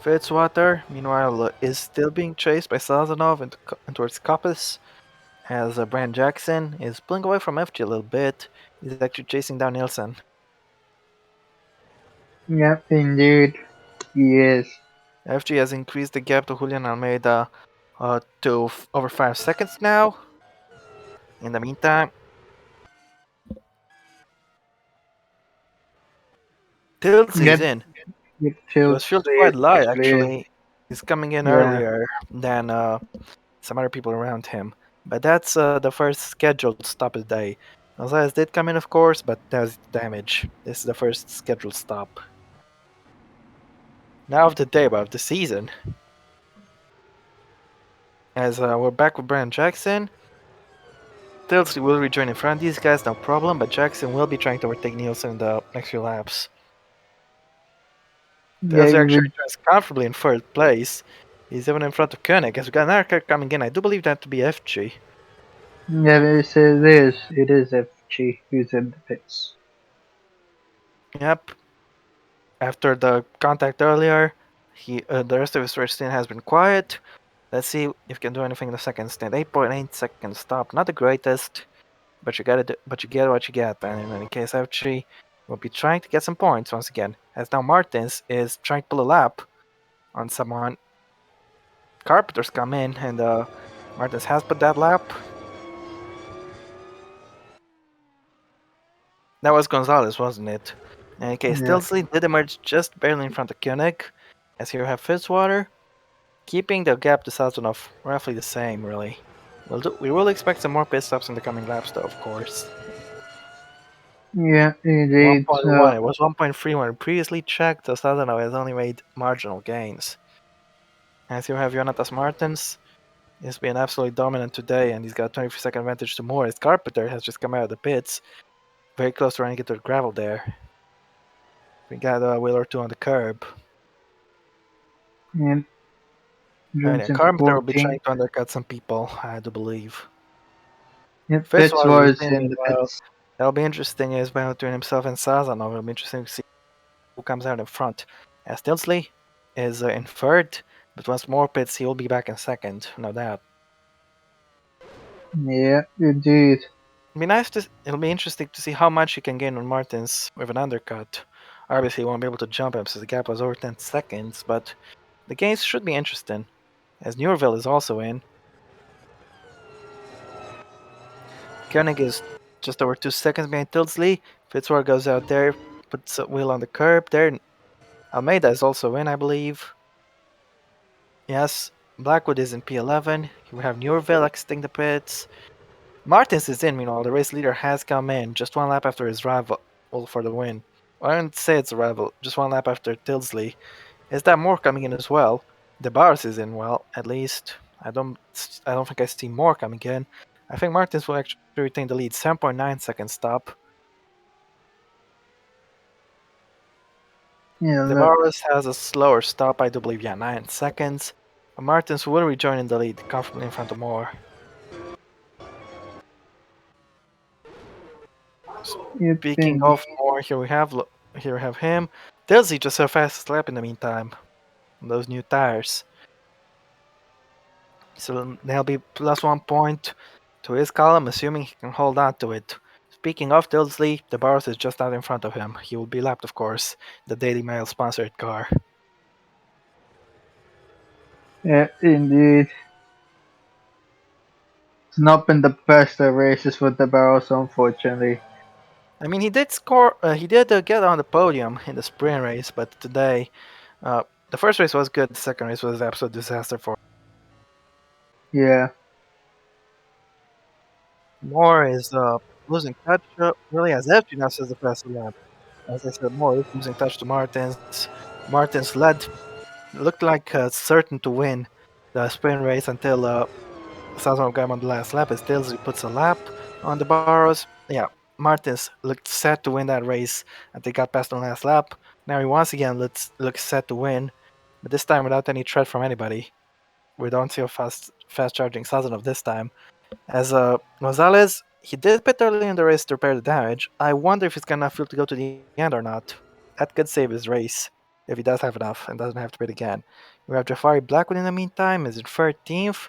Fitzwater, meanwhile, is still being chased by Sazonov and towards Coppice, as Brian Jackson is pulling away from FG a little bit. He's actually chasing down Nielsen. Yep, indeed. He is. FG has increased the gap to Julian Almeida to over 5 seconds now. In the meantime, Tilts is Yep, in. yep, He Phil was fueled quite is light, actually in. actually. He's coming in Yeah. earlier than some other people around him. But that's the first scheduled stop of the day. Gonzalez did come in, of course, but there's damage. This is the first scheduled stop. Now of the day, but of the season. As we're back with Brian Jackson. Tilts will rejoin in front of these guys, no problem, but Jackson will be trying to overtake Nielsen in the next few laps. Yeah, Tilts he actually would. returns comfortably in third place. He's even in front of Koenig, as we got another car coming in. I do believe that to be FG. Yeah, it is. It is FG who's in the pits. Yep. After the contact earlier, the rest of his first stint has been quiet. Let's see if he can do anything in the second stint. 8.8 second stop, not the greatest, but you but you get what you get. And in any case, FG will be trying to get some points once again. As now Martins is trying to pull a lap on someone. Carpenter's come in, and Martins has put that lap. That was Gonzalez, wasn't it? In any case, Yeah. Tilsley did emerge just barely in front of Koenig. As here we have Fitzwater, keeping the gap to Sazonov roughly the same, really. We will expect some more pit stops in the coming laps, though, of course. Yeah, indeed. 1.1. It was 1.3 when previously checked, so Sazonov has only made marginal gains. As you have Jonatas Martins, he's been absolutely dominant today, and he's got a 23-second advantage to Moore. His Carpenter has just come out of the pits, very close to running into the gravel there. We got a wheel or two on the curb. and And Johnson Carpenter will be 14. trying to undercut some people, I do believe. Yep, Pitts Fitzwater is was in, in the meanwhile. pits. That'll be interesting as between himself and Sazonov. It'll be interesting to see who comes out in front. As Tilsley is in third, but once more pits, he will be back in second, no doubt. Yeah, indeed. It'll be interesting to see how much he can gain on Martins with an undercut. Obviously, he won't be able to jump him since the gap was over 10 seconds, but the gains should be interesting. As Neurville is also in. Koenig is just over 2 seconds behind Tilsley. Fitzwater goes out there, puts a wheel on the curb there. Almeida is also in, I believe. Yes, Blackwood is in P11. We have Neurville exiting the pits. Martins is in, meanwhile. The race leader has come in just one lap after his rival for the win. Well, I don't say it's a rival, just one lap after Tilsley. Is that Moore coming in as well? The Bars is in, well, at least. I don't think I see Moore coming in. I think Martins will actually retain the lead. 7.9 second stop. Yeah, The look. Bars has a slower stop, I do believe, yeah, 9 seconds. Martins will rejoin in the lead, comfortably in front of Moore. Yep, Speaking indeed. of Moore, here we have him. Tilsley just so fast lap in the meantime. On those new tires. So there'll be plus 1 point to his column, assuming he can hold on to it. Speaking of Tilsley, the Barros is just out in front of him. He will be lapped, of course, the Daily Mail sponsored car. Yeah, indeed. It's not been the best of races with the barrels, unfortunately. I mean, he did score. He did get on the podium in the sprint race, but today, the first race was good. The second race was an absolute disaster for Yeah. Moore. Is losing touch. Really, as if now says the fast lap. As I said, Moore is losing touch to Martins. Martins led looked like certain to win the sprint race until Sazonov got him on the last lap. As Tilsley puts a lap on the Barros. Yeah, Martins looked set to win that race and they got past on the last lap. Now he once again looks set to win, but this time without any threat from anybody. We don't see a fast charging Sazonov this time. As Gonzalez, he did pit early in the race to repair the damage. I wonder if he's got enough fuel to go to the end or not. That could save his race if he does have enough and doesn't have to pit again. We have Jafari Blackwood in the meantime, is in 13th.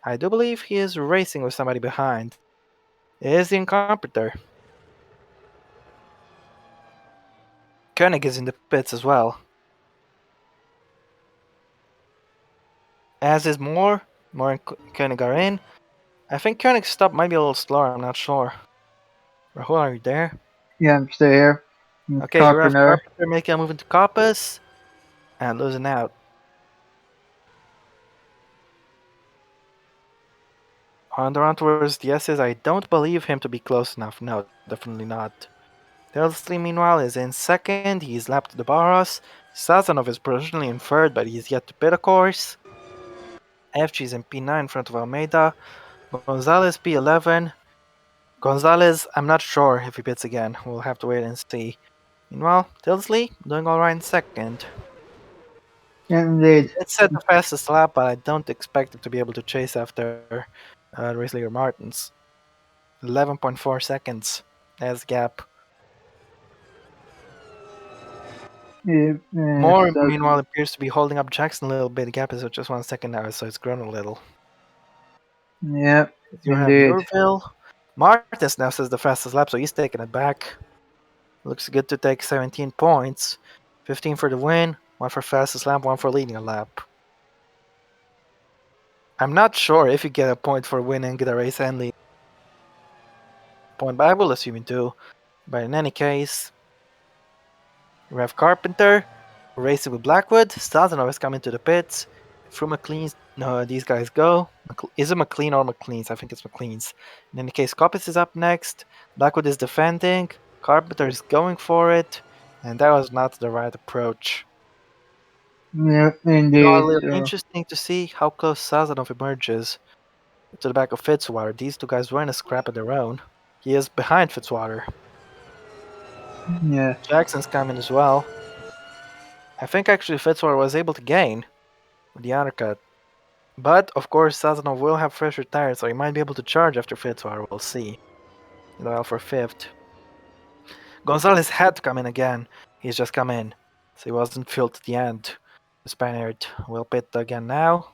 I do believe he is racing with somebody behind. It is the Incompeter. Koenig is in the pits as well. As is Moore. Moore and Koenig are in. I think Koenig's stop might be a little slower, I'm not sure. Rahul, are you there? Yeah, I'm still here. Okay, you have Carpenter. Carpenter making a move into Coppice and losing out. On the run towards the S's, I don't believe him to be close enough. No, definitely not. Telsley, meanwhile, is in second. He's lapped the Barros. Sazonov is provisionally in third, but he's yet to pit, of course. FG is in P9 in front of Almeida. Gonzalez P11. Gonzalez, I'm not sure if he pits again. We'll have to wait and see. Meanwhile, Tilsley doing alright in second. Indeed. It's set the fastest lap, but I don't expect him to be able to chase after race leader Martins. 11.4 seconds as gap. Yeah, Moore, so, meanwhile, appears to be holding up Jackson a little bit. The gap is just 1 second now, so it's grown a little. yeah, You have indeed. Urville. Martins now says the fastest lap, so he's taking it back. Looks good to take 17 points. 15 for the win, 1 for fastest lap, 1 for leading a lap. I'm not sure if you get a point for winning the race and lead point, but I will assume you do. But in any case, we have Carpenter racing with Blackwood. Sazonov is coming to the pits. Through McLean's, no, these guys go. Is it McLean or McLean's? I think it's McLean's. In any case, Coppice is up next. Blackwood is defending. Carpenter is going for it, and that was not the right approach. Yeah, Meanwhile, indeed. it'll be interesting to see how close Sazonov emerges to the back of Fitzwater. These two guys were in a scrap of their own. He is behind Fitzwater. Yeah. Jackson's coming as well. I think actually Fitzwater was able to gain with the undercut. But, of course, Sazonov will have fresher tires, so he might be able to charge after Fitzwater. We'll see. Well, for fifth. Gonzalez had to come in again. He's just come in, so he wasn't filled to the end. The Spaniard will pit again now.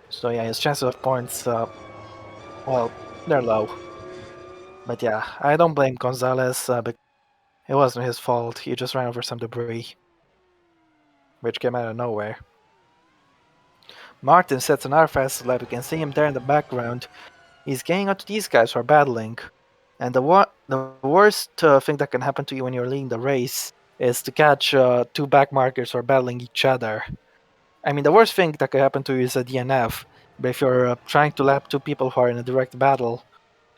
So yeah, his chances of points, well, they're low. But yeah, I don't blame Gonzalez because it wasn't his fault. He just ran over some debris, which came out of nowhere. Martin sets another fast lap. You can see him there in the background. He's getting onto these guys who are battling. And the worst thing that can happen to you when you're leading the race is to catch two back markers who are battling each other. I mean, the worst thing that could happen to you is a DNF. But if you're trying to lap two people who are in a direct battle,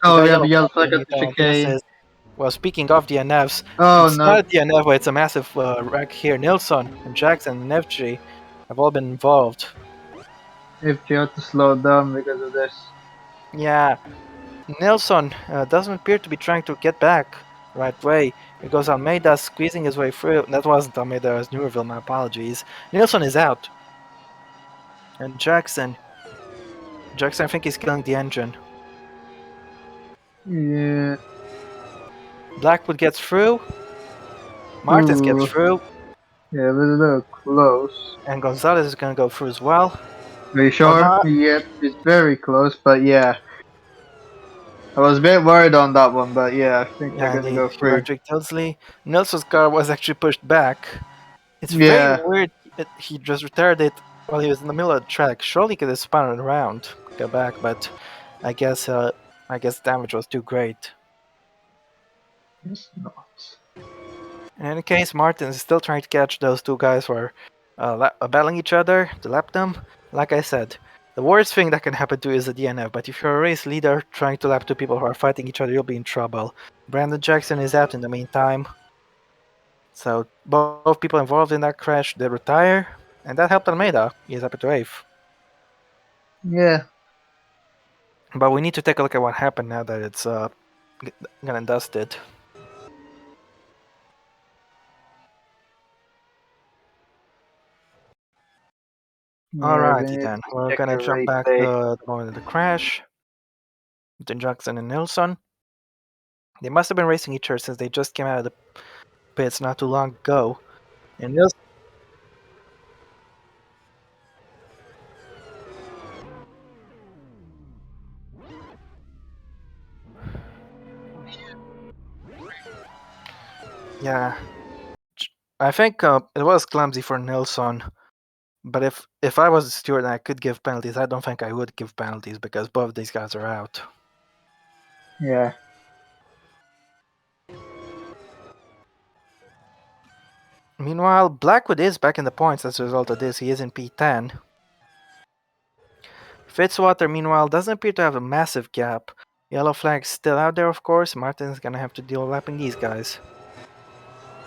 he Oh, got yeah, yellow the yellow flag flag in at the the meantime. This chicane. is well. Speaking of DNFs, Oh it's not no, a DNF, but it's a massive wreck here. Nilsson and Jackson and Nevchi have all been involved. if you have to slow down because of this. Yeah, Nilsson doesn't appear to be trying to get back the right way because Almeida squeezing his way through. That wasn't Almeida, it was Newerville. My apologies. Nilsson is out, and Jackson, I think he's killing the engine. Yeah. Blackwood gets through. Martins gets Ooh. through, Yeah, it was a little close. and Gonzalez is gonna go through as well. Are you Oh sure? no! Yep, it's very close, but yeah. I was a bit worried on that one, but yeah, I think they're Yeah, gonna indeed. go You are through. Jake Tilsley. Nelson's car was actually pushed back. It's very Yeah. weird. He just retired it while he was in the middle of the track. Surely he could have spun it around, go back, but I guess I guess damage was too great. It's not. In any case, Martin is still trying to catch those two guys who are battling each other to lap them. Like I said, the worst thing that can happen to you is a DNF, but if you're a race leader trying to lap two people who are fighting each other, you'll be in trouble. Brandon Jackson is out in the meantime, so both people involved in that crash did retire, and that helped Almeida. He's up to 8th. Yeah. But we need to take a look at what happened now that it's gone and dusted. Yeah, we Alrighty need then, to we're check gonna the jump back replay. to the moment of the crash. Then Jackson and Nilsson. They must have been racing each other since they just came out of the pits not too long ago. And Nilsson, yeah, I think it was clumsy for Nilsson. But if I was a steward and I could give penalties, I don't think I would give penalties because both of these guys are out. Yeah. Meanwhile, Blackwood is back in the points as a result of this. He is in P10. Fitzwater, meanwhile, doesn't appear to have a massive gap. Yellow flag's still out there, of course. Martin's gonna have to deal with lapping these guys.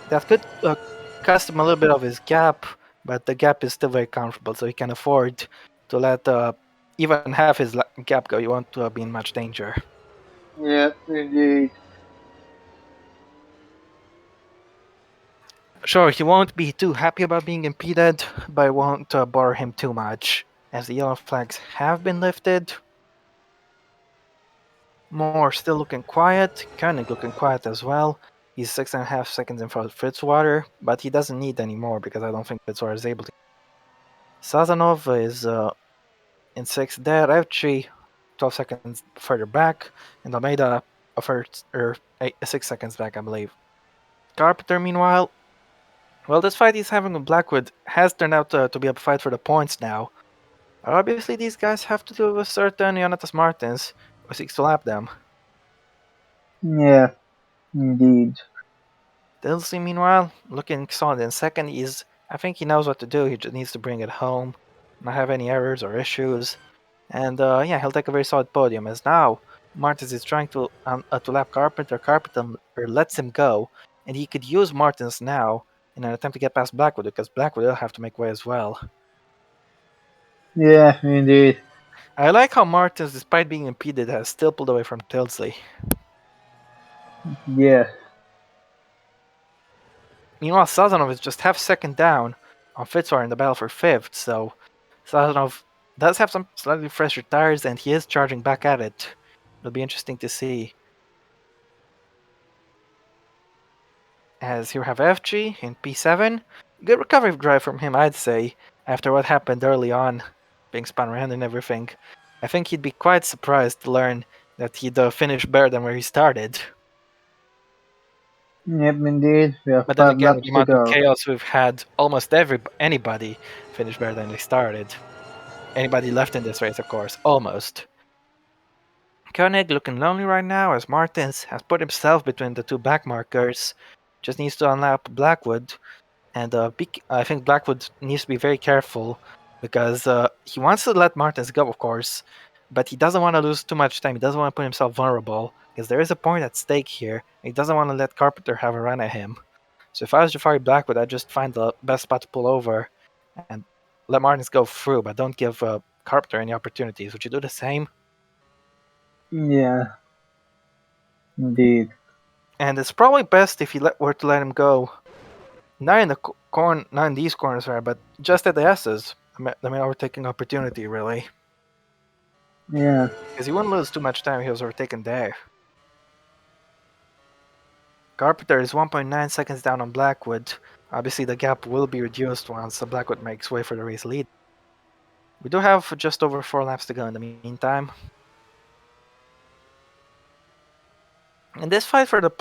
That could cost him a little bit of his gap, but the gap is still very comfortable, so he can afford to let even half his gap go. You won't be in much danger. Yeah, indeed. Sure, he won't be too happy about being impeded, but it won't bother him too much, as the yellow flags have been lifted. Moore still looking quiet, Koenig looking quiet as well. He's 6.5 seconds in front of Fitzwater, but he doesn't need any more because I don't think Fitzwater is able to. Sazonov is in 6th there, Evchi 12 seconds further back, and Almeida a first, 6 seconds back, I believe. Carpenter, meanwhile, well, this fight he's having with Blackwood has turned out to be a fight for the points now. Obviously, these guys have to deal with certain Jonatas Martins, who seeks to lap them. Yeah, indeed. Dilsey, meanwhile, looking solid in second. I think he knows what to do. He just needs to bring it home, not have any errors or issues, and yeah, he'll take a very solid podium. As now Martins is trying to lap Carpenter. Carpenter lets him go, and he could use Martins now in an attempt to get past Blackwood because Blackwood will have to make way as well. Yeah, indeed. I like how Martins, despite being impeded, has still pulled away from Tilsley. Yeah. Meanwhile, Sazonov is just half second down on Fitzroy in the battle for fifth, so Sazonov does have some slightly fresher tires, and he is charging back at it. It'll be interesting to see. As here we have FG in P7. Good recovery drive from him, I'd say, after what happened early on, being spun around and everything. I think he'd be quite surprised to learn that he'd finish better than where he started. Yep, indeed. We have But then 5 again, with the laps to amount of go. chaos we've had, almost anybody finished better than they started. Anybody left in this race, of course, almost. Koenig looking lonely right now as Martins has put himself between the two back markers. Just needs to unlap Blackwood, and I think Blackwood needs to be very careful because he wants to let Martins go, of course, but he doesn't want to lose too much time. He doesn't want to put himself vulnerable because there is a point at stake here. He doesn't want to let Carpenter have a run at him. So if I was Jafari Blackwood, I'd just find the best spot to pull over and let Martins go through, but don't give Carpenter any opportunities. Would you do the same? Yeah, indeed. And it's probably best if you were to let him go, not in the not in these corners, right, but just at the S's. I mean, overtaking opportunity, really. Yeah. Because he wouldn't lose too much time if he was overtaken there. Carpenter is 1.9 seconds down on Blackwood. Obviously, the gap will be reduced once Blackwood makes way for the race lead. We do have just over 4 laps to go in the meantime. And this fight for the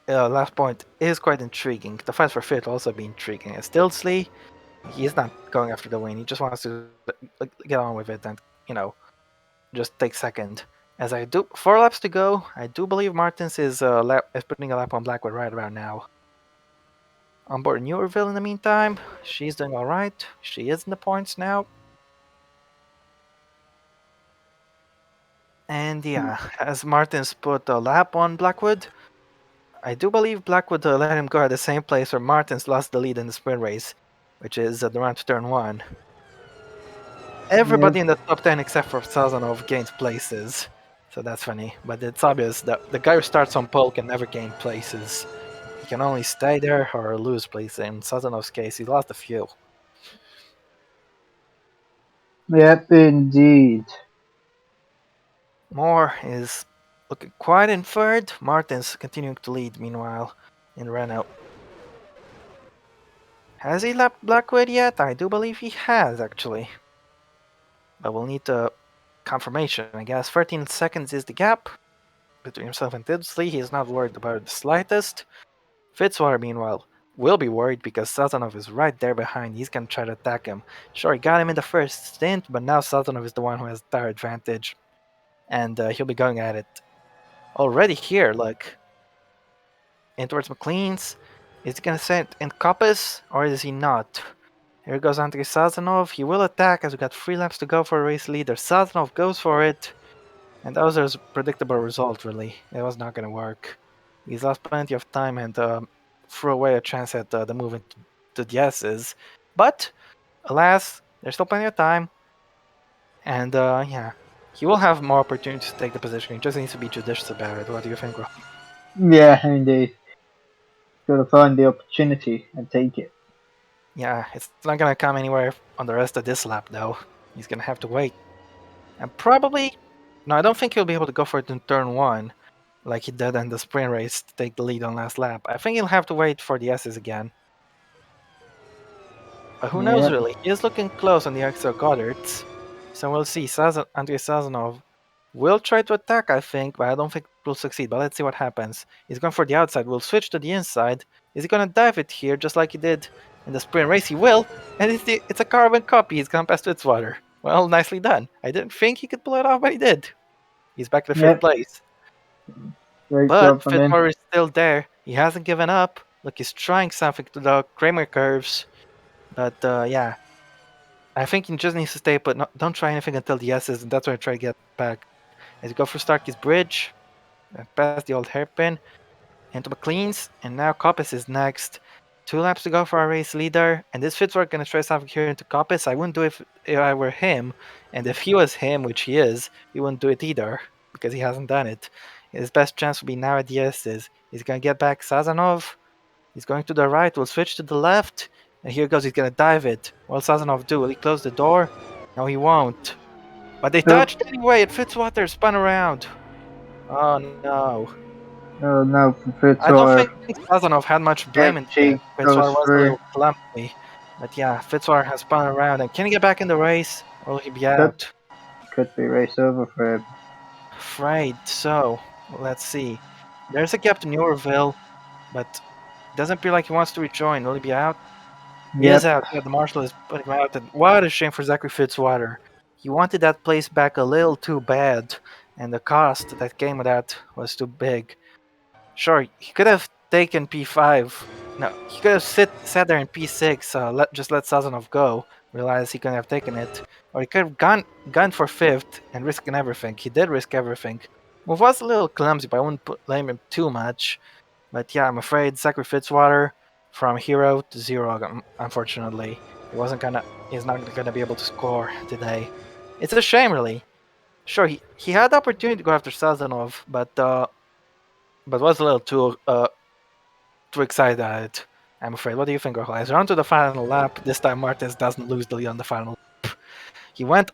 last point, is quite intriguing. The fight for fifth will also be intriguing. As Stilsley, he's not going after the win. He just wants to get on with it and, just take second. As I do 4 laps to go, I do believe Martins is putting a lap on Blackwood right around now. On board Newerville in the meantime, she's doing alright. She is in the points now. And yeah, as Martins put a lap on Blackwood, I do believe Blackwood let him go at the same place where Martins lost the lead in the sprint race, which is at the run to turn 1. Yep. Everybody in the top 10 except for Sazonov gains places. So that's funny, but it's obvious that the guy who starts on pole can never gain places. He can only stay there or lose places. In Sazanov's case, he lost a few. Yep, indeed. Moore is looking quite in third. Martin's continuing to lead, meanwhile, in Renault. Has he lapped Blackwood yet? I do believe he has, actually. But we'll need confirmation, I guess. 13 seconds is the gap between himself and Tidsley. He is not worried about it the slightest. Fitzwater, meanwhile, will be worried because Sazonov is right there behind. He's gonna try to attack him. Sure, he got him in the first stint, but now Sazonov is the one who has the tire advantage. And he'll be going at it already here, like, in towards McLean's. Is he gonna send in Coppice, or is he not? Here goes Andrei Sazonov. He will attack as we got 3 laps to go for a race leader. Sazonov goes for it. And that was a predictable result, really. It was not going to work. He's lost plenty of time and threw away a chance at the move into the S's. But, alas, there's still plenty of time. And, yeah, he will have more opportunities to take the position. He just needs to be judicious about it. What do you think, Rob? Yeah, indeed. Gotta find the opportunity and take it. Yeah, it's not going to come anywhere on the rest of this lap, though. He's going to have to wait. And probably... No, I don't think he'll be able to go for it in turn 1, like he did in the sprint race to take the lead on last lap. I think he'll have to wait for the S's again. But who knows, Yep. really? He is looking close on the extra Goddards. So we'll see. Andrei Sazonov will try to attack, I think, but I don't think will succeed. But let's see what happens. He's going for the outside. We'll switch to the inside. Is he going to dive it here, just like he did in the sprint race? He will. And it's a carbon copy. He's gone past Fitzwater. Well, nicely done. I didn't think he could pull it off, but he did. He's back to 5th Yep. place. Great But job from him. Fitzwater is still there. He hasn't given up. Look, he's trying something to the Kramer curves. But yeah, I think he just needs to stay put. Don't try anything until the S's, and that's why I try to get back. as you go through Starkey's Bridge, past the old hairpin, into McLean's, and now Coppice is next. 2 laps to go for our race leader, and this Fitzroy gonna try something here into Coppice. I wouldn't do it if I were him, and if he was him, which he is, he wouldn't do it either because he hasn't done it. His best chance would be now at the S's. He's gonna get back Sazanov. He's going to the right. We'll switch to the left, and here goes. He's gonna dive it. What'll Sazanov do? Will he close the door? No, he won't. But they Nope. touched anyway. It Fitzwater spun around. Oh no. Oh no, I don't Fitzwater. think Sazonov had much blame in this. FG Fitzwater goes was a through. little clumsy. But yeah, Fitzwater has spun around. And can he get back in the race? Or will he be Could out? could be race over for him. Right, so let's see. There's a gap to Newerville, but doesn't appear like he wants to rejoin. Will he be out? He is Yep. out. Yeah, the marshal is putting him out. And what a shame for Zachary Fitzwater. He wanted that place back a little too bad, and the cost that came with that was too big. Sure, he could have taken P5. No, he could have sat there in P6, just let Sazonov go, realize he couldn't have taken it. Or he could have gone for 5th and risking everything. He did risk everything. Move was a little clumsy, but I wouldn't blame him too much. But yeah, I'm afraid Zachary Fitzwater from hero to zero, unfortunately. He's not gonna be able to score today. It's a shame, really. Sure, he had the opportunity to go after Sazonov, but was a little too excited at it. I'm afraid. What do you think, Rahul? As we're on to the final lap, this time Martins doesn't lose the lead on the final lap. He went.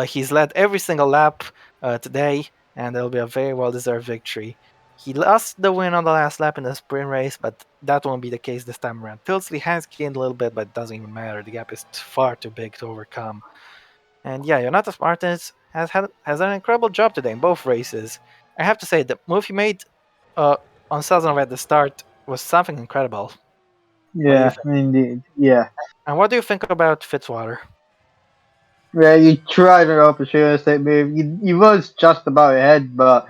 He's led every single lap today, and it'll be a very well-deserved victory. He lost the win on the last lap in the sprint race, but that won't be the case this time around. Tilsley has gained a little bit, but it doesn't even matter. The gap is far too big to overcome. And yeah, Jonatas Martins has done an incredible job today in both races. I have to say, the move he made uh, on Sazonov at the start was something incredible. What do you Yeah, think? indeed. Yeah. And what do you think about Fitzwater? Yeah, you tried an opportunistic move. You was just about ahead, but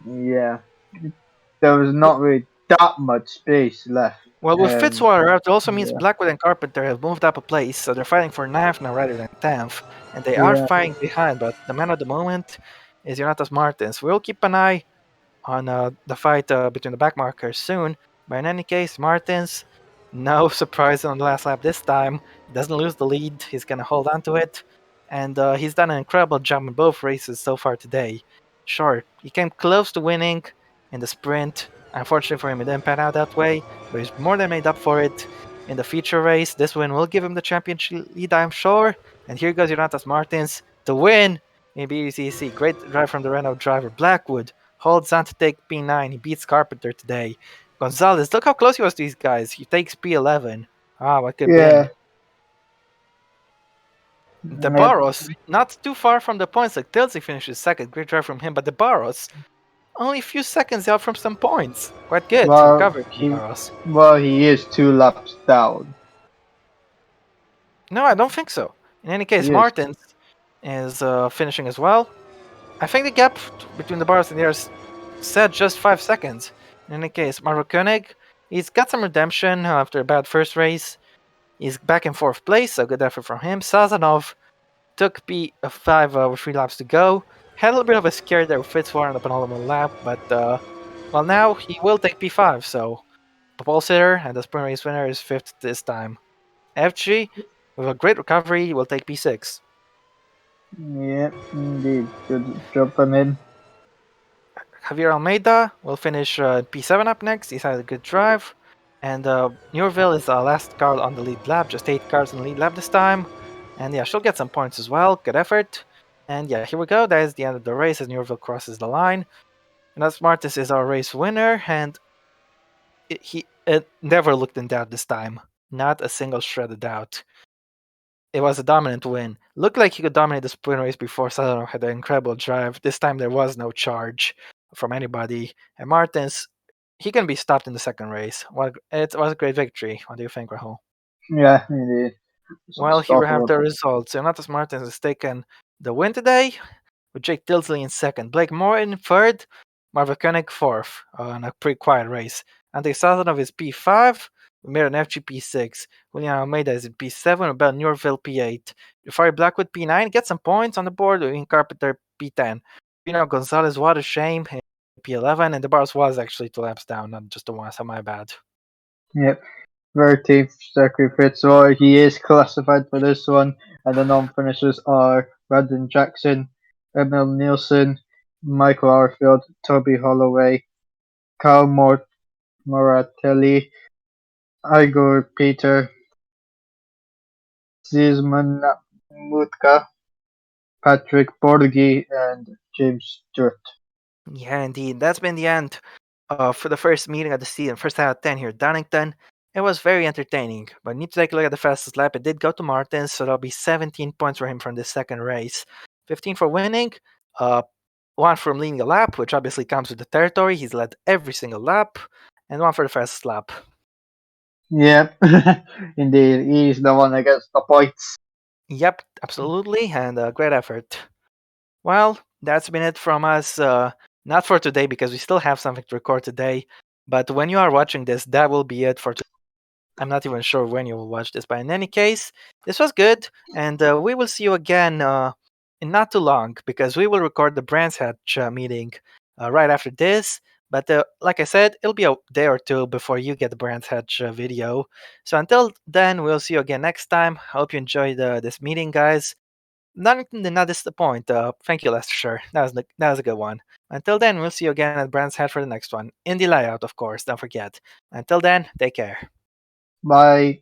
yeah, there was not really that much space left. Well, with Um, Fitzwater, it also means yeah, Blackwood and Carpenter have moved up a place, so they're fighting for ninth now rather than 10th. And they are yeah, fighting behind, but the man of the moment is Jonatas Martins. We'll keep an eye on the fight between the backmarkers soon. But in any case, Martins, no surprise on the last lap this time. He doesn't lose the lead. He's going to hold on to it. And he's done an incredible job in both races so far today. Sure, he came close to winning in the sprint. Unfortunately for him, it didn't pan out that way, but he's more than made up for it in the feature race. This win will give him the championship lead, I'm sure. And here goes Jonatas Martins to win in BTCC. Great drive from the Renault driver. Blackwood holds on to take P9. He beats Carpenter today. Gonzalez, look how close he was to these guys. He takes P11. Ah, what could have been? yeah. The Yep. Barros, not too far from the points. Like Tilsey finishes second. Great drive from him. But the Barros, only a few seconds out from some points. Quite good Well, recovery from the he Barros. he is 2 laps down. No, I don't think so. In any case, He is. Martins is finishing as well. I think the gap between the Barros and the others said just 5 seconds. In any case, Marvel Koenig, he's got some redemption after a bad first race. He's back in 4th place, so good effort from him. Sazanov took P5 with 3 laps to go. Had a little bit of a scare there with Fitzwater on the penultimate lap, but well, now he will take P5, so the pole sitter and the sprint race winner is 5th this time. FG, with a great recovery, will take P6. Yep, indeed. Good job from him. Javier Almeida will finish P7 up next. He's had a good drive. And Newerville is the last car on the lead lap, just 8 cars in the lead lap this time. And yeah, she'll get some points as well. Good effort. And yeah, here we go. That is the end of the race as Newerville crosses the line. And that's Martis is our race winner, and it never looked in doubt this time. Not a single shred of doubt. It was a dominant win. Looked like he could dominate the sprint race before Sadano had an incredible drive. This time there was no charge from anybody. And Martins, he can be stopped in the second race. It was a great victory. What do you think, Rahul? Yeah, indeed. It's Well, here we have the unstoppable. results. Jonatas Martins has taken the win today, with Jake Tilsley in second, Blake Moore in third, Marva Koenig fourth in a pretty quiet race. Andrei Sazonov is P5, we made an FG 6 Julian Almeida is in P7, Rebel Newville P8. Jafari Blackwood P9, get some points on the board, in Carpenter P10. Gonzalez, what a shame. In P11, and the Barros was actually 2 laps down, not just the one, so my bad. Yep. 13th circuit pit, so he is classified for this one. And the non-finishers are Brandon Jackson, Emil Nielsen, Michael Arfield, Toby Holloway, Carl Moratelli, Igor Peter, Zizman Mutka, Patrick Borghi, and James Stewart. Yeah, indeed. That's been the end for the first meeting of the season, first out of 10 here at Donington. It was very entertaining, but need to take a look at the fastest lap. It did go to Martins, so there'll be 17 points for him from this second race. 15 for winning, uh, 1 from leading a lap, which obviously comes with the territory. He's led every single lap, and 1 for the fastest lap. Yep, indeed, he's the one that gets the points. Yep, absolutely, and great effort. Well, that's been it from us. Not for today because we still have something to record today. But when you are watching this, that will be it for today. I'm not even sure when you will watch this, but in any case, this was good, and we will see you again in not too long because we will record the Brands Hatch meeting right after this. But like I said, it'll be a day or two before you get the Brands Hatch video. So until then, we'll see you again next time. Hope you enjoyed this meeting, guys. Donington did not disappoint. Thank you, Leicester. That was a good one. Until then, we'll see you again at Brands Hatch for the next one. In the layout, of course, don't forget. Until then, take care. Bye.